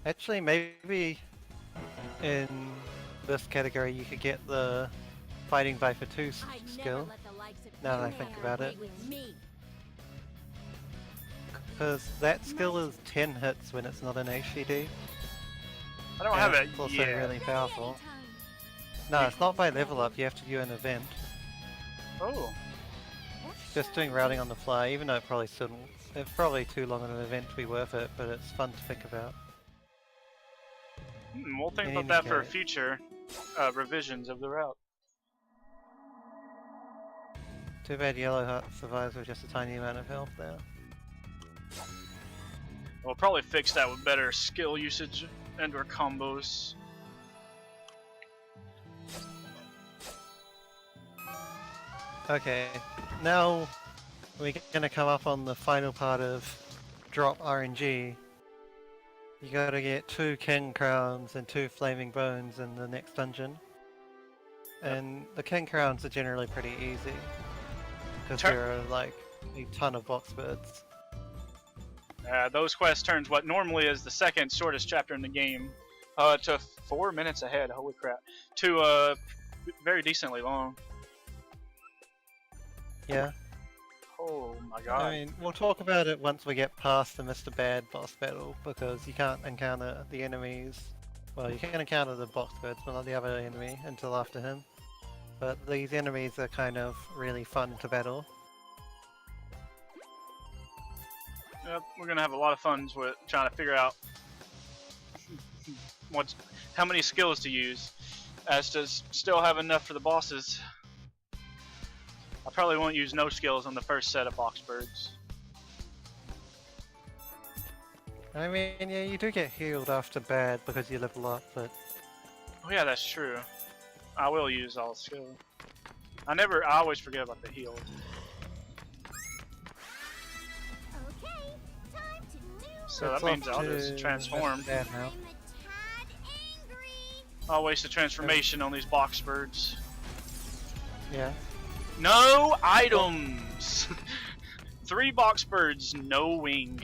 Speaker 1: Actually, maybe in this category you could get the Fighting Viper 2 skill, now that I think about it. Because that skill is 10 hits when it's not an HCD.
Speaker 2: I don't have it
Speaker 1: It's also
Speaker 2: yet.
Speaker 1: really powerful. No, it's not by level up, you have to do an event.
Speaker 2: Oh,
Speaker 1: Just doing routing on the fly, even though it probably shouldn't. It's probably too long an event to be worth it, but it's fun to think about.
Speaker 2: we'll think
Speaker 1: In
Speaker 2: about that
Speaker 1: any
Speaker 2: for
Speaker 1: case.
Speaker 2: future revisions of the route.
Speaker 1: Too bad Yellowheart survives with just a tiny amount of health there.
Speaker 2: We'll probably fix that with better skill usage and/or combos.
Speaker 1: Okay, now we're gonna come up on the final part of drop RNG. You gotta get 2 King Crowns and 2 Flaming Bones in the next dungeon. And the King Crowns are generally pretty easy, because there are like a ton of box birds.
Speaker 2: Those quests turns what normally is the second shortest chapter in the game to 4 minutes ahead. Holy crap! To very decently long.
Speaker 1: Yeah,
Speaker 2: Oh my god!
Speaker 1: I mean, we'll talk about it once we get past the Mr. Bad boss battle, because you can't encounter the enemies. Well, you can encounter the box birds, but not the other enemy until after him. But these enemies are kind of really fun to battle.
Speaker 2: Yep, we're gonna have a lot of fun with trying to figure out how many skills to use, as to still have enough for the bosses. I probably won't use no skills on the first set of box birds.
Speaker 1: I mean, yeah, you do get healed after bad because you level up, but
Speaker 2: Oh yeah, that's true. I will use all skill. I always forget about the heal.
Speaker 3: Okay, time to do
Speaker 2: So
Speaker 1: it's
Speaker 2: that means
Speaker 1: off
Speaker 2: I'll
Speaker 1: to
Speaker 2: just transform.
Speaker 1: Mr. Bad now.
Speaker 3: I'm a tad angry.
Speaker 2: I'll waste a transformation on these box birds.
Speaker 1: Yeah.
Speaker 2: No items! 3 box birds, no wing.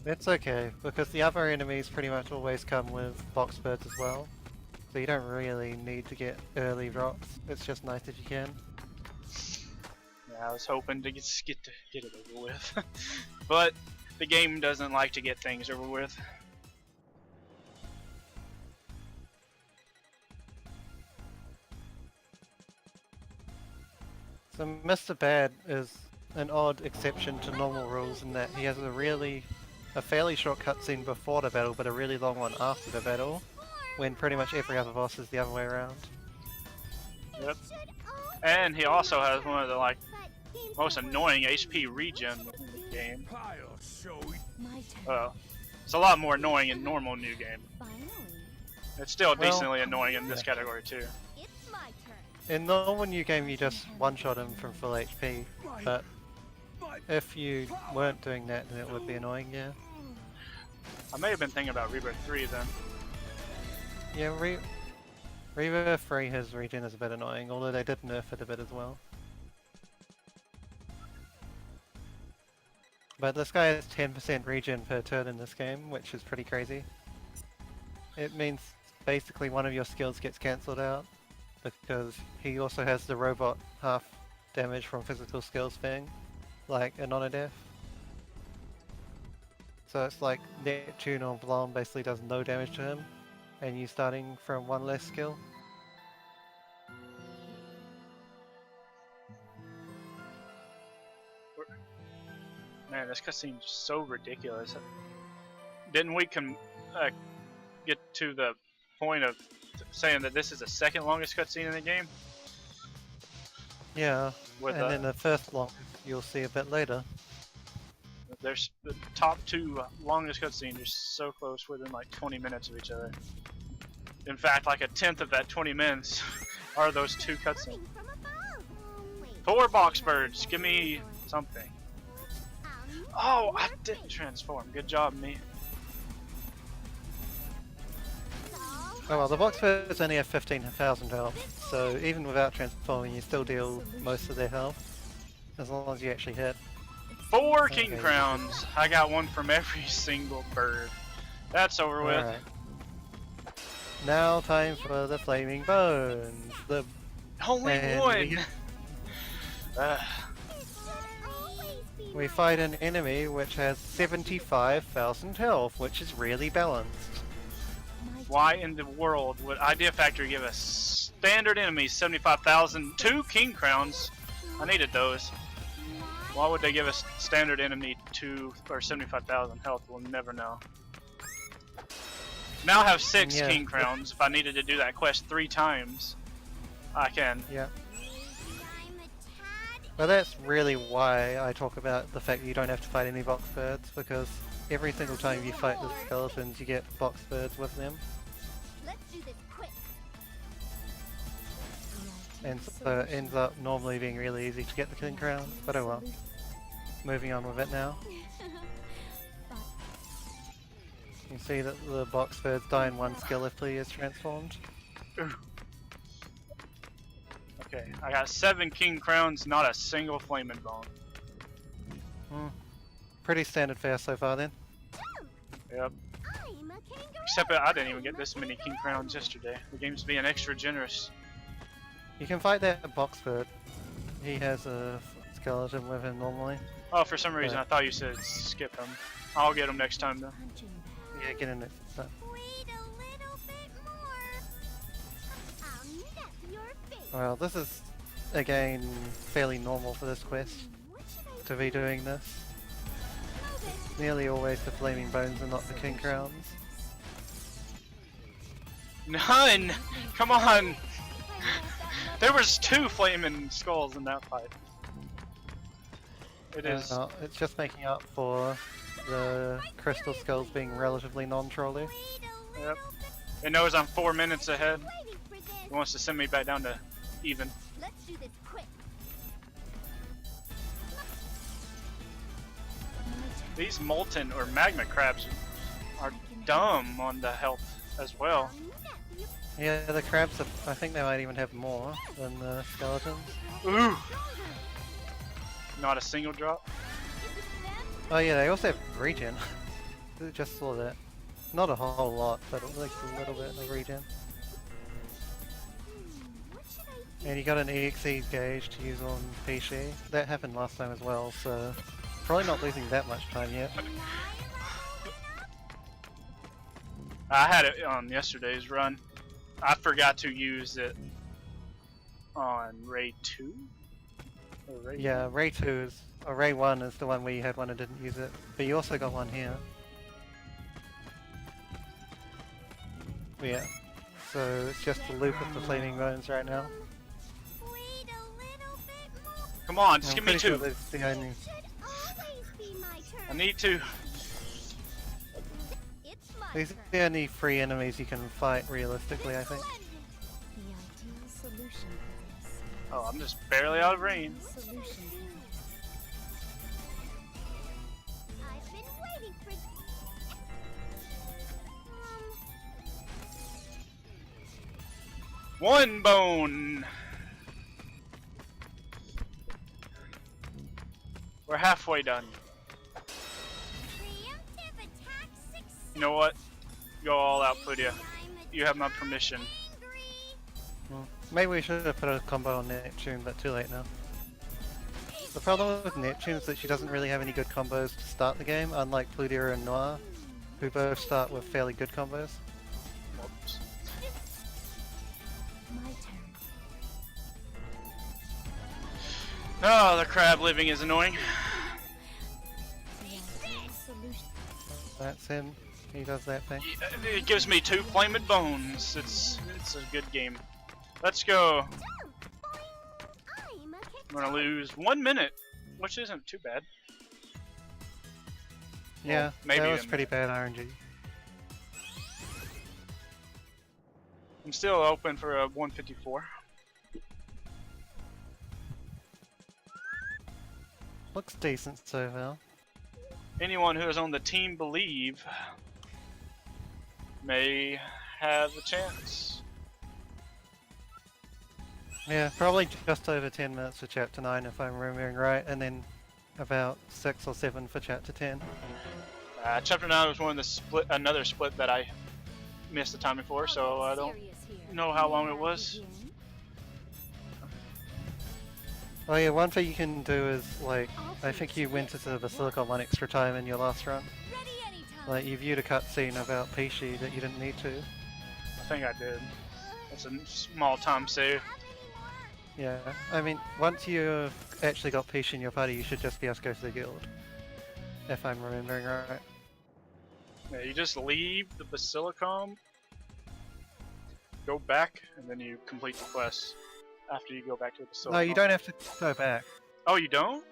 Speaker 1: That's okay, because the other enemies pretty much always come with box birds as well. So you don't really need to get early drops. It's just nice if you can.
Speaker 2: Yeah, I was hoping to get it over with. But the game doesn't like to get things over with.
Speaker 1: So Mr. Bad is an odd exception to normal rules in that he has a fairly short cutscene before the battle, but a really long one after the battle, when pretty much every other boss is the other way around.
Speaker 2: Yep. And he also has one of the like most annoying HP regen in the game.
Speaker 5: I'll show you.
Speaker 4: My turn.
Speaker 2: Well, it's a lot more annoying in normal new game.
Speaker 4: Finally.
Speaker 2: It's still
Speaker 1: Well,
Speaker 2: decently annoying in this category too.
Speaker 4: It's my turn.
Speaker 1: In normal new game, you just one-shot him from full HP, but if you weren't doing that, then it would be annoying, yeah.
Speaker 2: I may have been thinking about Rebirth 3 then.
Speaker 1: Yeah, Rebirth 3, his regen is a bit annoying, although they did nerf it a bit as well. But this guy has 10% regen per turn in this game, which is pretty crazy. It means basically one of your skills gets cancelled out, because he also has the robot half damage from physical skills thing, like a non-death. So it's like Neptune or Blom basically does no damage to him, and you starting from one less skill.
Speaker 2: Man, this cutscene's so ridiculous. Didn't we get to the point of saying that this is the second longest cutscene in the game?
Speaker 1: Yeah,
Speaker 2: With
Speaker 1: and then the first one you'll see a bit later.
Speaker 2: there's the top two longest cutscenes are so close, within like 20 minutes of each other. In fact, like a tenth of that 20 minutes are those two cutscenes. Four box birds, give me something. Oh, I didn't transform. Good job, me.
Speaker 1: Oh well, the box birds only have 15,000 health, so even without transforming you still deal most of their health, as long as you actually hit.
Speaker 2: 4 king crowns. I got one from every single bird. That's over with.
Speaker 1: Alright. Now time for the flaming bones. The
Speaker 2: Only
Speaker 1: And
Speaker 2: one!
Speaker 1: we fight an enemy which has 75,000 health, which is really balanced.
Speaker 2: Why in the world would Idea Factory give a standard enemy 75,000 2 king crowns? I needed those. Why would they give a standard enemy 2 or 75,000 health? We'll never know. Now I have 6
Speaker 1: Yeah.
Speaker 2: king crowns. If I needed to do that quest 3 times, I can.
Speaker 1: Yeah. Well, that's really why I talk about the fact that you don't have to fight any box birds, because every single time you fight the skeletons you get box birds with them.
Speaker 3: Let's do this quick.
Speaker 1: And so it ends up normally being really easy to get the king crown, but oh well. Moving on with it now. You can see that the box birds die in one skill if he is transformed.
Speaker 2: Ooh. Okay, I got 7 king crowns, not a single flaming bone.
Speaker 1: Pretty standard fare so far then.
Speaker 2: Yep.
Speaker 3: I'm a kangaroo.
Speaker 2: Except I didn't even get this many king crowns yesterday. The game's being extra generous.
Speaker 1: You can fight that box bird. He has a skeleton with him normally.
Speaker 2: Oh, for some reason I thought you said skip him. I'll get him next time though.
Speaker 1: Yeah, get in it. So.
Speaker 3: Wait a little bit more. I'll nip your face.
Speaker 1: Well, this is again fairly normal for this quest
Speaker 3: What should I
Speaker 1: to be doing this. It's nearly always the flaming bones and not the king crowns.
Speaker 2: None! Come on! There was 2 flaming skulls in that fight. It is.
Speaker 1: It's just making up for the crystal skulls being relatively non-trolly.
Speaker 2: Yep. It knows I'm 4 minutes ahead.
Speaker 3: waiting for this?
Speaker 2: It wants to send me back down to even.
Speaker 3: Let's do this quick.
Speaker 2: These molten or magma crabs are dumb on the health as well.
Speaker 1: Yeah, the crabs, I think they might even have more than the skeletons.
Speaker 2: Ooh! Not a single drop.
Speaker 1: Oh yeah, they also have regen. Just saw that. Not a whole lot, but at least a little bit of regen. And you got an EXE gauge to use on Pishi. That happened last time as well, so probably not losing that much time yet.
Speaker 2: I had it on yesterday's run. I forgot to use it on Ray 2? Or Ray
Speaker 1: Yeah, Ray 2 is, or Ray 1 is the one where you had one and didn't use it, but you also got one here. Yeah, so it's just the loop of the flaming bones right now.
Speaker 2: Come on, just
Speaker 1: I'm
Speaker 2: give me
Speaker 1: pretty sure
Speaker 2: two.
Speaker 1: that's the only.
Speaker 3: Should always be my turn.
Speaker 2: I need two.
Speaker 3: It's my
Speaker 1: These
Speaker 3: turn.
Speaker 1: are the only free enemies you can fight realistically, I think.
Speaker 3: Splendid.
Speaker 4: The ideal solution for this.
Speaker 2: Oh, I'm just barely out of range.
Speaker 4: Solution for this.
Speaker 3: I've been waiting for.
Speaker 2: One bone. We're halfway done.
Speaker 3: Preemptive attack success.
Speaker 2: You know what? Go all out, Plutia.
Speaker 3: I'm
Speaker 2: You have my permission.
Speaker 3: angry.
Speaker 1: Well, maybe we should have put a combo on Neptune, but too late now. The problem with Neptune is that she doesn't really have any good combos to start the game, unlike Plutia and Noir, who both start with fairly good combos.
Speaker 2: Whoops.
Speaker 4: My turn.
Speaker 2: Oh, the crab living is annoying.
Speaker 4: The ideal solution.
Speaker 1: That's him. He does that thing.
Speaker 2: It gives me two flaming bones. It's a good game. Let's go.
Speaker 3: I'm a kick.
Speaker 2: I'm gonna lose 1 minute, which isn't too bad.
Speaker 1: Yeah,
Speaker 2: maybe
Speaker 1: that was
Speaker 2: a
Speaker 1: pretty bad RNG.
Speaker 2: I'm still open for a 154.
Speaker 1: Looks decent so far.
Speaker 2: Anyone who is on the team Believe may have a chance.
Speaker 1: Yeah, probably just over 10 minutes for chapter 9 if I'm remembering right, and then about 6 or 7 for chapter 10.
Speaker 2: Chapter 9 was one of the another split that I missed the timing for, so I don't
Speaker 4: Serious here.
Speaker 2: know how long it was.
Speaker 4: Begin.
Speaker 1: Oh yeah, one thing you can do is, like, I think you went into the Basilica 1 extra time in your last run.
Speaker 4: Ready anytime.
Speaker 1: Like, you viewed a cutscene about Pishi that you didn't need to.
Speaker 2: I think I did. It's a small time save.
Speaker 1: Yeah, I mean, once you've actually got Pishi in your party, you should just be able to go to the guild. If I'm remembering right.
Speaker 2: Yeah, you just leave the Basilicom, go back, and then you complete the quest after you go back to the Basilicom.
Speaker 1: No, you don't have to go back.
Speaker 2: Oh, you don't?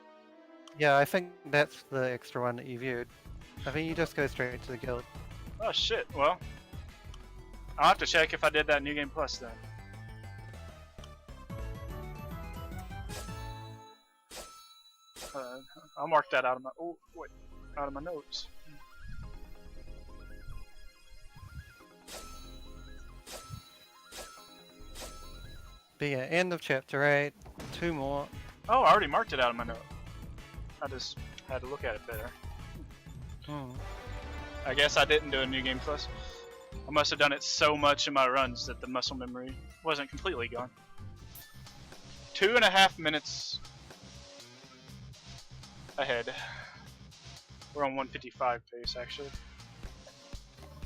Speaker 1: Yeah, I think that's the extra one that you viewed. I think you just go straight to the guild.
Speaker 2: Oh shit, well. I'll have to check if I did that New Game Plus then. I'll mark that out of my out of my notes.
Speaker 1: But yeah, end of chapter 8. 2 more.
Speaker 2: Oh, I already marked it out of my note. I just had to look at it better.
Speaker 1: Hmm.
Speaker 2: I guess I didn't do a New Game Plus. I must have done it so much in my runs that the muscle memory wasn't completely gone. 2.5 minutes ahead. We're on 155 pace actually.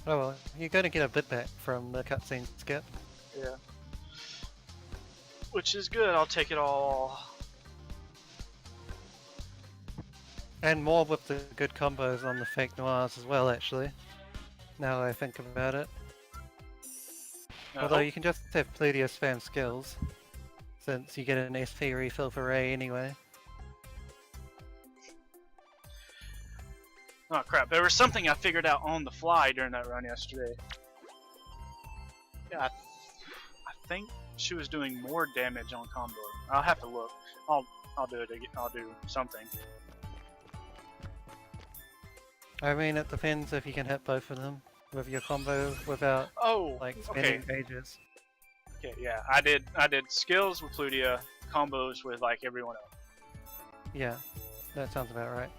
Speaker 1: Oh well, you're going to get a bit back from the cutscene skip.
Speaker 2: Yeah. Which is good, I'll take it all.
Speaker 1: And more with the good combos on the fake noirs as well, actually. Now that I think about it. Although you can just have Plutia spam skills, since you get an SP refill for Ray anyway.
Speaker 2: Oh crap, there was something I figured out on the fly during that run yesterday. Yeah, I think she was doing more damage on combo. I'll have to look. I'll do it again. I'll do something.
Speaker 1: I mean, it depends if you can hit both of them with your combo without,
Speaker 2: Oh,
Speaker 1: like,
Speaker 2: okay.
Speaker 1: spending pages.
Speaker 2: Okay, yeah, I did skills with Plutia, combos with like everyone else.
Speaker 1: Yeah, that sounds about right.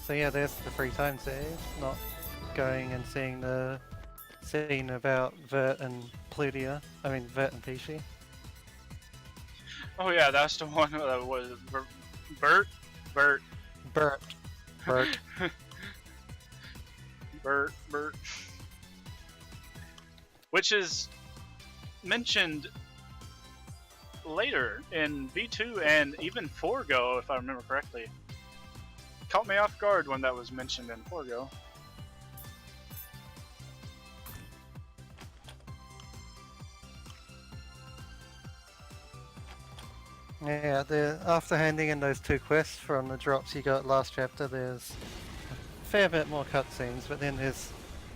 Speaker 1: So yeah, there's the free time save, not going and seeing the scene about Vert and Plutia. I mean, Vert and Pishi.
Speaker 2: Oh yeah, that's the one that was Bert.
Speaker 1: Bert.
Speaker 2: Bert. Which is mentioned later in V2 and even 4 Go, if I remember correctly. caught me off guard when that was mentioned in Forgo.
Speaker 1: Yeah, after handing in those 2 quests from the drops you got last chapter, there's a fair bit more cutscenes, but then there's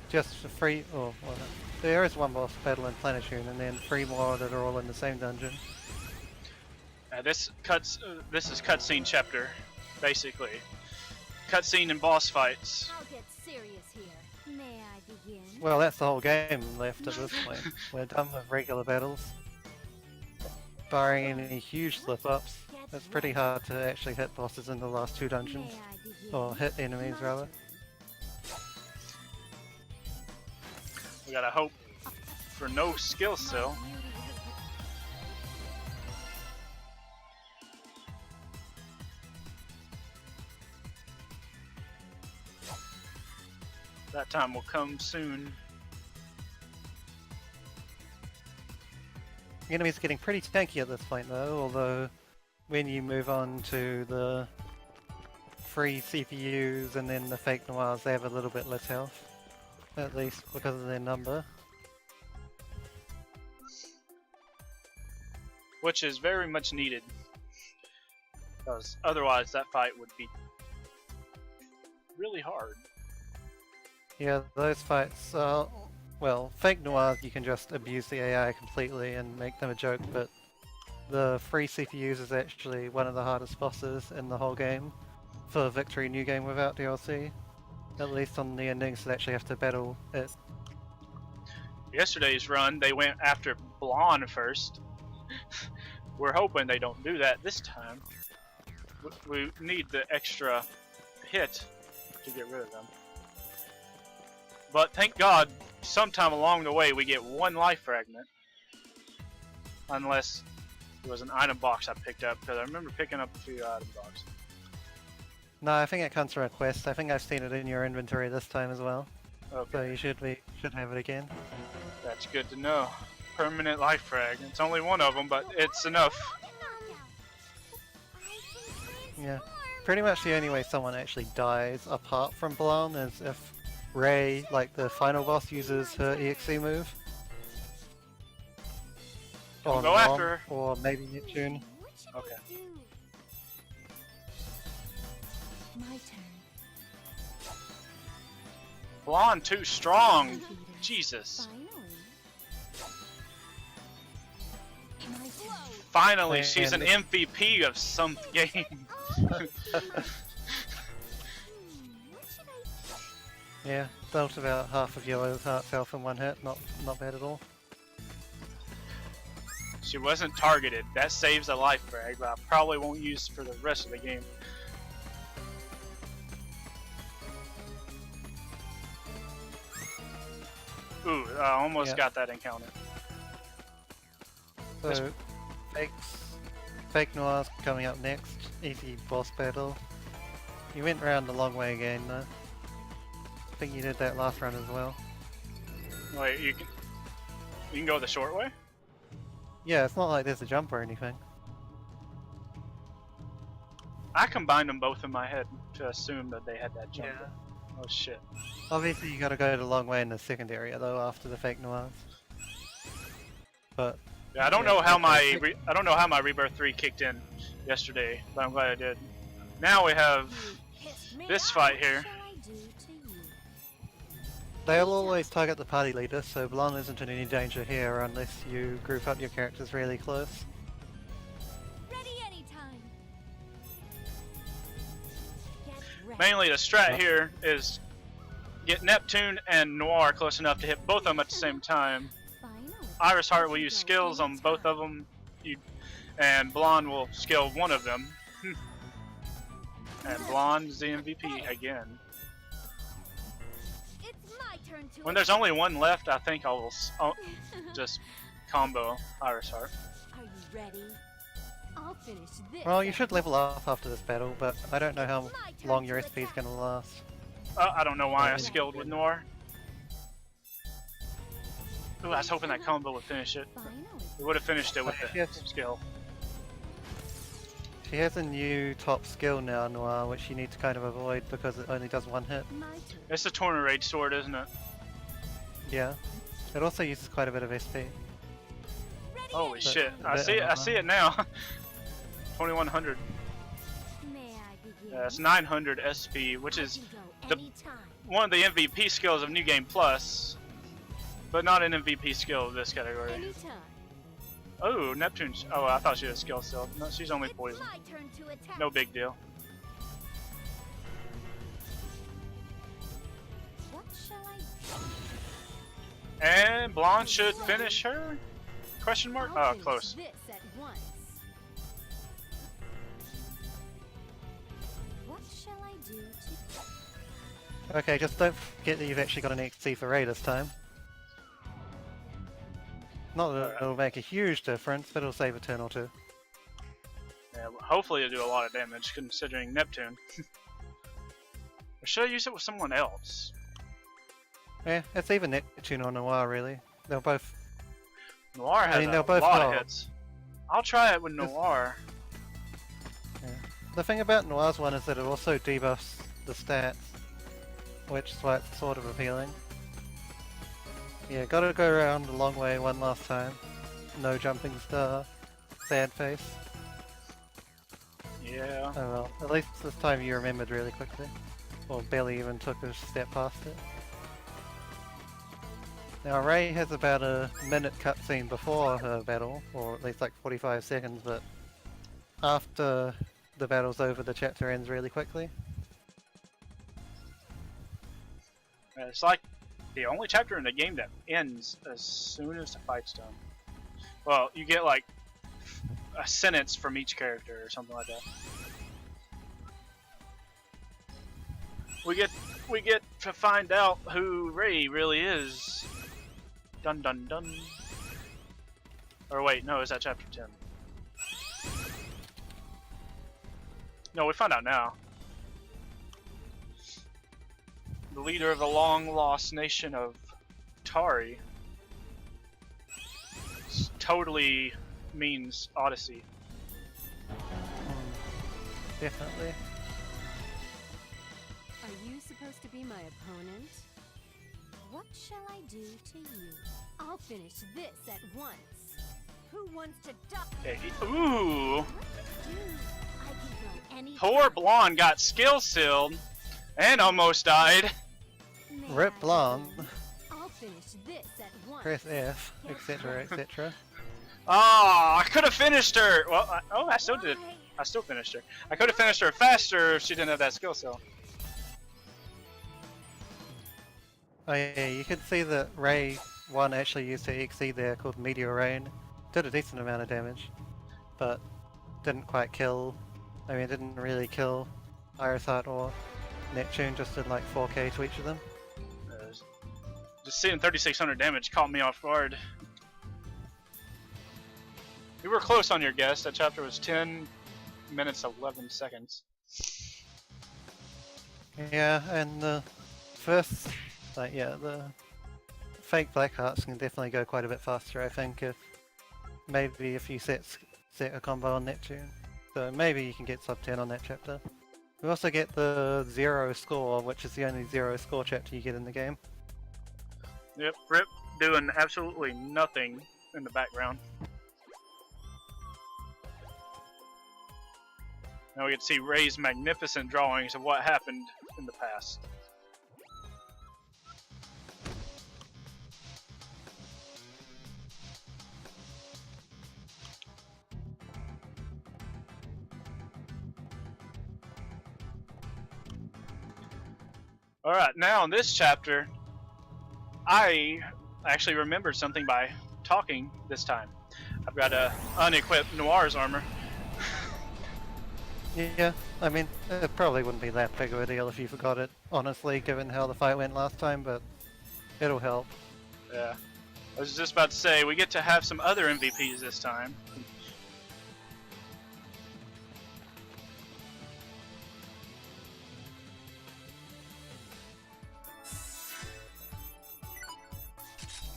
Speaker 1: just a free, well, there is one boss battle in Planetune, and then 3 more that are all in the same dungeon.
Speaker 2: This is cutscene chapter, basically. Cutscene and boss fights.
Speaker 4: I'll get serious here. May I begin?
Speaker 1: Well, that's the whole game left at this point. We're done with regular battles. Barring any huge slip-ups, it's pretty hard to actually hit bosses in the last 2 dungeons.
Speaker 4: May I begin?
Speaker 1: Or hit enemies, rather.
Speaker 2: We gotta hope for no skill still. That time will come soon.
Speaker 1: The enemies are getting pretty tanky at this point though, although when you move on to the free CPUs and then the fake noirs, they have a little bit less health. At least because of their number.
Speaker 2: Which is very much needed. Because otherwise that fight would be really hard.
Speaker 1: Yeah, those fights are... Well, fake noirs you can just abuse the AI completely and make them a joke, but the free CPUs is actually one of the hardest bosses in the whole game for Victory New Game without DLC. At least on the endings that actually have to battle it.
Speaker 2: Yesterday's run, they went after Blonde first. We're hoping they don't do that this time. We need the extra hit to get rid of them. But thank God, sometime along the way we get 1 life fragment. Unless it was an item box I picked up, because I remember picking up a few item boxes.
Speaker 1: No, I think it comes from a quest. I think I've seen it in your inventory this time as well.
Speaker 2: Okay,
Speaker 1: So you should have it again.
Speaker 2: that's good to know. Permanent life frag. It's only 1 of them, but it's enough.
Speaker 1: Yeah. Pretty much the only way someone actually dies apart from Blanc is if Ray, like the final boss, uses her EXE move.
Speaker 2: Don't
Speaker 1: On
Speaker 2: go
Speaker 1: Rom,
Speaker 2: after her.
Speaker 1: or maybe Neptune.
Speaker 2: Okay.
Speaker 4: My turn.
Speaker 2: Blonde too strong. Jesus.
Speaker 4: Finally. My turn.
Speaker 2: Finally, she's an
Speaker 1: And-
Speaker 2: MVP of some game.
Speaker 1: Yeah, dealt about half of Yellow's heart health in 1 hit. Not bad at all.
Speaker 2: She wasn't targeted. That saves a life frag, but I probably won't use for the rest of the game. Ooh, I almost
Speaker 1: Yeah.
Speaker 2: got that encounter.
Speaker 1: So, fake noirs coming up next. Easy boss battle. You went round the long way again though. I think you did that last run as well.
Speaker 2: Wait, you can go the short way?
Speaker 1: Yeah, it's not like there's a jump or anything.
Speaker 2: I combined them both in my head to assume that they had that jump. Oh shit.
Speaker 1: Obviously you gotta go the long way in the second area though after the fake noirs. But
Speaker 2: Yeah, I don't
Speaker 1: Yeah,
Speaker 2: know how
Speaker 1: okay.
Speaker 2: I don't know how my Rebirth 3 kicked in yesterday, but I'm glad I did. Now we have this fight here.
Speaker 1: they'll always target the party leader, so Blanc isn't in any danger here unless you group up your characters really close.
Speaker 4: Ready anytime. Get ready.
Speaker 2: Mainly the strat here is get Neptune and Noir close enough to hit both of them at the same time.
Speaker 4: Finally.
Speaker 2: Iris Heart will use skills on both of them, and Blonde will skill one of them. And Blonde is the MVP again.
Speaker 4: It's my turn to
Speaker 2: When there's only 1 left, I think I'll just combo Iris Heart.
Speaker 4: Are you ready? I'll finish this.
Speaker 1: Well, you should level up after this battle, but I don't know how
Speaker 4: My turn
Speaker 1: long
Speaker 4: to
Speaker 1: your SP is
Speaker 4: attack.
Speaker 1: gonna last.
Speaker 2: I don't know why I skilled with Noir. Ooh, I was hoping that combo would finish it.
Speaker 4: Finally.
Speaker 2: It would have finished it with the
Speaker 1: Yes.
Speaker 2: skill.
Speaker 1: She has a new top skill now, Noir, which you need to kind of avoid because it only does one hit.
Speaker 4: My turn.
Speaker 2: It's the Tornarade sword, isn't it?
Speaker 1: Yeah. It also uses quite a bit of SP.
Speaker 2: Holy
Speaker 1: But
Speaker 2: shit!
Speaker 1: a
Speaker 2: I
Speaker 1: bit
Speaker 2: see it. I
Speaker 1: annoying.
Speaker 2: see it now. 2100.
Speaker 4: May I begin?
Speaker 2: Yeah, it's 900 SP, which is the-
Speaker 3: Anytime.
Speaker 2: one of the MVP skills of New Game Plus, but not an MVP skill of this category.
Speaker 4: Anytime.
Speaker 2: Oh, Neptune's. Oh, I thought she was skill still. No, she's only
Speaker 3: It's
Speaker 2: poison.
Speaker 3: my turn to attack.
Speaker 2: No big deal.
Speaker 4: What shall I do?
Speaker 2: And Blonde should finish her? Question mark?
Speaker 4: I'll
Speaker 2: Oh,
Speaker 4: finish
Speaker 2: close.
Speaker 4: This at once. What shall I do to...
Speaker 1: Okay, just don't forget that you've actually got an XC for Ray this time. Not that it'll make a huge difference, but it'll save a turn or two.
Speaker 2: Yeah, well, hopefully it'll do a lot of damage considering Neptune. Or should I use it with someone else?
Speaker 1: Yeah, it's even Neptune or Noir really. They'll both.
Speaker 2: Noir has
Speaker 1: mean,
Speaker 2: a
Speaker 1: they'll both
Speaker 2: lot
Speaker 1: help.
Speaker 2: of hits. I'll try it with
Speaker 1: Just-
Speaker 2: Noir.
Speaker 1: The thing about Noir's one is that it also debuffs the stats, which is why it's sort of appealing. Yeah, gotta go around a long way one last time. No jumping star. Sad face.
Speaker 2: Yeah.
Speaker 1: Oh well, at least this time you remembered really quickly. Or barely even took a step past it. Now Ray has about a minute cutscene before her battle, or at least like 45 seconds, but after the battle's over the chapter ends really quickly.
Speaker 2: It's like the only chapter in the game that ends as soon as the fight's done. Well, you get like a sentence from each character or something like that. We get to find out who Ray really is. Dun dun dun. Or wait, no, is that chapter 10? No, we find out now. The leader of the long-lost nation of Tari totally means Odyssey.
Speaker 1: Definitely.
Speaker 4: Are you supposed to be my opponent? What shall I do to you? I'll finish this at once. Who wants to duck?
Speaker 2: Okay. Ooh!
Speaker 4: Dude, I can go any.
Speaker 2: Poor Blonde got skill sealed and almost died.
Speaker 4: May
Speaker 1: Rip
Speaker 4: I
Speaker 1: Blonde.
Speaker 4: begin? I'll finish this at once.
Speaker 1: Press F, etc, etc.
Speaker 2: Oh, I could have finished her. Well, I still did.
Speaker 3: Why?
Speaker 2: I still finished her. I could have finished her faster if she didn't have that skill seal.
Speaker 1: Oh yeah, you can see that Ray 1 actually used her XE there called Meteor Rain. Did a decent amount of damage, but didn't quite kill. I mean, didn't really kill Iris Heart or Neptune, just did like 4k to each of them.
Speaker 2: Just seeing 3600 damage caught me off guard. You were close on your guess. That chapter was 10 minutes 11 seconds.
Speaker 1: Yeah, and the first, like, yeah, the fake black hearts can definitely go quite a bit faster, I think, if you set a combo on Neptune. So maybe you can get sub 10 on that chapter. We also get the 0 score, which is the only 0 score chapter you get in the game.
Speaker 2: Yep, Rip doing absolutely nothing in the background. Now we get to see Ray's magnificent drawings of what happened in the past. Alright, now in this chapter, I actually remembered something by talking this time. I've got a unequipped Noir's armor.
Speaker 1: Yeah, I mean, it probably wouldn't be that big of a deal if you forgot it, honestly, given how the fight went last time, but it'll help.
Speaker 2: Yeah. I was just about to say, we get to have some other MVPs this time.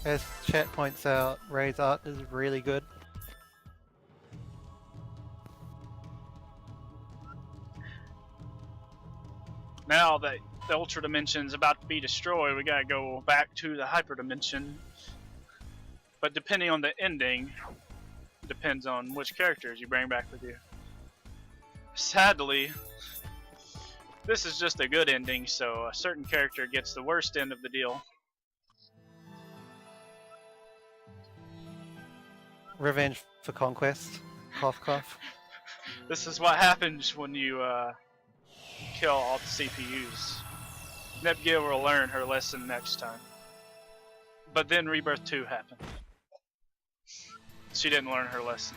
Speaker 1: As chat points out, Ray's art is really good.
Speaker 2: Now that the Ultra Dimension's about to be destroyed, we gotta go back to the Hyperdimension. But depending on the ending, depends on which characters you bring back with you. Sadly, this is just a good ending, so a certain character gets the worst end of the deal.
Speaker 1: Revenge for conquest. Cough cough.
Speaker 2: This is what happens when you kill all the CPUs. Neptunia will learn her lesson next time. But then Rebirth 2 happened. She didn't learn her lesson.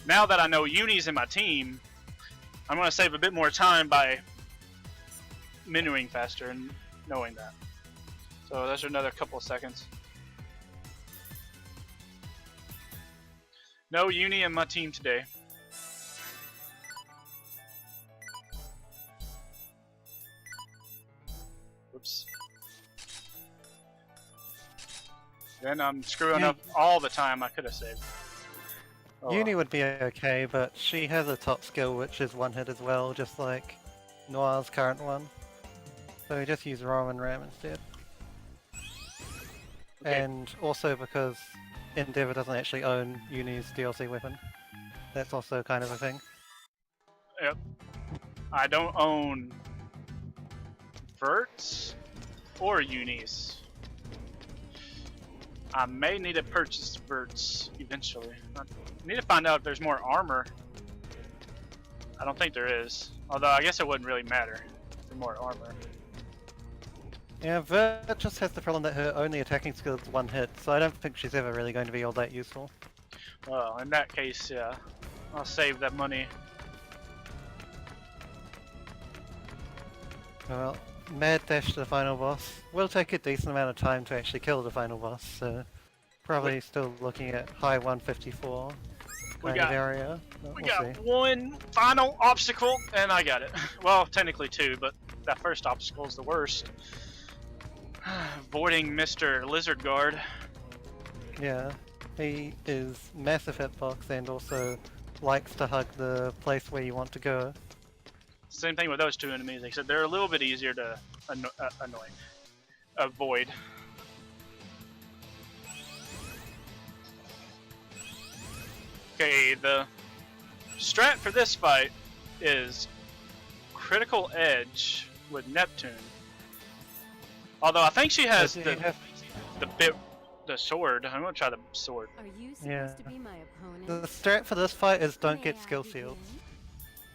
Speaker 2: Now that I know Uni's in my team, I'm going to save a bit more time by menuing faster and knowing that. So that's another couple of seconds. No Uni in my team today. Oops. Then I'm screwing up all the time I could have saved. Oh,
Speaker 1: Uni would be okay, but she has a top skill which is one hit as well, just like Noir's current one. So we just use Rom and Ram instead.
Speaker 2: Okay.
Speaker 1: And also because Endeavor doesn't actually own Uni's DLC weapon. That's also kind of a thing.
Speaker 2: Yep. I don't own Verts or Unis. I may need to purchase Verts eventually. I need to find out if there's more armor. I don't think there is. Although I guess it wouldn't really matter for more armor.
Speaker 1: Yeah, Vert just has the problem that her only attacking skill is one hit, so I don't think she's ever really going to be all that useful.
Speaker 2: Well, in that case, yeah. I'll save that money.
Speaker 1: Well, mad dash to the final boss. Will take a decent amount of time to actually kill the final boss, so probably still looking at high 154 kind of area. But
Speaker 2: We
Speaker 1: we'll
Speaker 2: got
Speaker 1: see.
Speaker 2: one final obstacle, and I got it. Well, technically two, but that first obstacle is the worst. Avoiding Mr. Lizard Guard.
Speaker 1: Yeah, he is massive hitbox and also likes to hug the place where you want to go.
Speaker 2: Same thing with those two enemies, except they're a little bit easier to avoid. Okay, the strat for this fight is Critical Edge with Neptune. Although I think she has the sword. I'm gonna try the sword.
Speaker 4: Are you supposed
Speaker 1: Yeah.
Speaker 4: to be my opponent?
Speaker 1: The strat for this fight is don't
Speaker 4: May
Speaker 1: get
Speaker 4: I
Speaker 1: skill
Speaker 4: begin?
Speaker 1: sealed.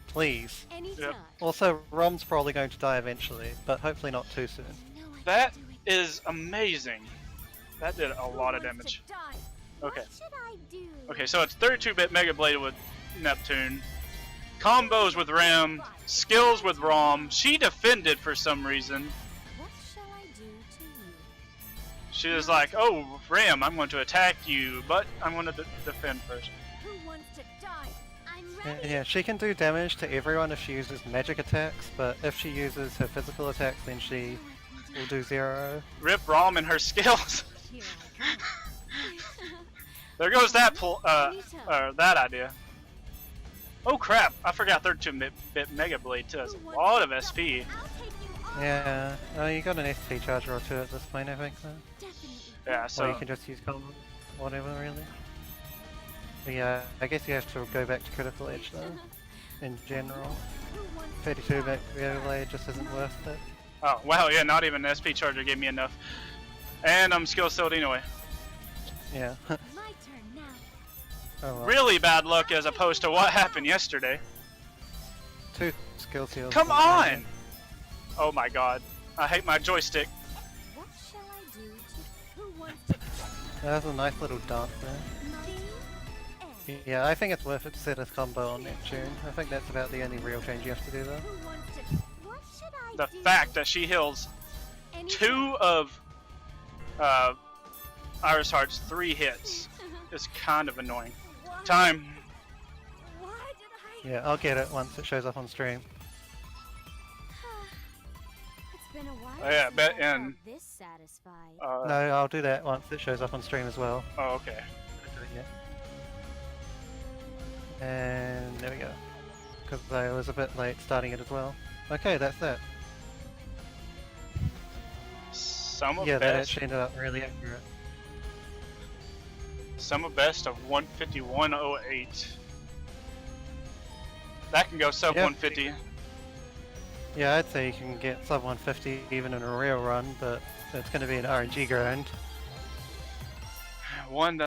Speaker 1: Please.
Speaker 4: Anytime.
Speaker 1: Also, Rom's probably going to die eventually, but hopefully not too soon.
Speaker 3: No, I
Speaker 2: That
Speaker 3: can't do it.
Speaker 2: is amazing. That did a
Speaker 4: Who
Speaker 2: lot of
Speaker 4: wants to
Speaker 2: damage.
Speaker 4: die?
Speaker 2: Okay.
Speaker 3: What should I do?
Speaker 2: Okay, so it's 32-bit Mega Blade with Neptune, combos with Ram, skills with Rom. She defended for some reason.
Speaker 4: What shall I do to you?
Speaker 2: She was like, "Oh, Ram, I'm going to attack you, but I'm going to defend first."
Speaker 4: Who wants to die?
Speaker 3: I'm
Speaker 1: Yeah,
Speaker 3: ready.
Speaker 1: yeah, she can do damage to everyone if she uses magic attacks, but if she uses her physical attacks, then she will do 0.
Speaker 2: Rip Rom and her skills.
Speaker 4: Here I come.
Speaker 2: There goes that that idea. Oh crap! I forgot 32-bit Mega Blade too. That's a lot of SP.
Speaker 3: I'll take you on.
Speaker 1: Yeah, you got an SP charger or two at this point, I think. So.
Speaker 3: Definitely.
Speaker 2: Yeah,
Speaker 1: Or
Speaker 2: so
Speaker 1: you can just use combo, whatever really. But yeah, I guess you have to go back to Critical Edge though, in general.
Speaker 3: Who wants
Speaker 1: 32-bit Mega Blade just isn't worth it.
Speaker 2: oh wow, yeah, not even an SP charger gave me enough, and I'm skill sealed anyway.
Speaker 1: Yeah.
Speaker 3: my turn now?
Speaker 1: Oh well.
Speaker 2: Really bad luck as opposed to what happened yesterday.
Speaker 1: 2 skill seals.
Speaker 2: Come on! Oh my god, I hate my joystick.
Speaker 4: What shall I do to who wants to
Speaker 1: That was a nice little dance there.
Speaker 3: My
Speaker 1: Yeah, I think it's worth it to set a combo on Neptune. I think that's about the only real change you have to do though.
Speaker 4: who wants to
Speaker 3: what should I
Speaker 2: The
Speaker 3: do?
Speaker 2: fact that she heals
Speaker 4: anytime.
Speaker 2: 2 of Iris Heart's 3 hits is kind of annoying.
Speaker 3: Why-
Speaker 2: Time.
Speaker 3: Why did I?
Speaker 1: Yeah, I'll get it once it shows up on stream.
Speaker 4: It's been a while.
Speaker 2: Oh, yeah,
Speaker 4: since
Speaker 2: bet
Speaker 4: I felt
Speaker 2: in-
Speaker 4: this satisfied.
Speaker 1: No, I'll do that once it shows up on stream as well.
Speaker 2: Oh, okay.
Speaker 1: Yeah. And there we go. Because I was a bit late starting it as well. Okay, that's that.
Speaker 2: Some of
Speaker 1: Yeah, that
Speaker 2: best.
Speaker 1: actually ended up really accurate.
Speaker 2: Some of best of 151.08. That can go sub
Speaker 1: Yep.
Speaker 2: 150.
Speaker 1: Yeah, I'd say you can get sub 150 even in a real run, but it's going to be an RNG grind.
Speaker 2: One that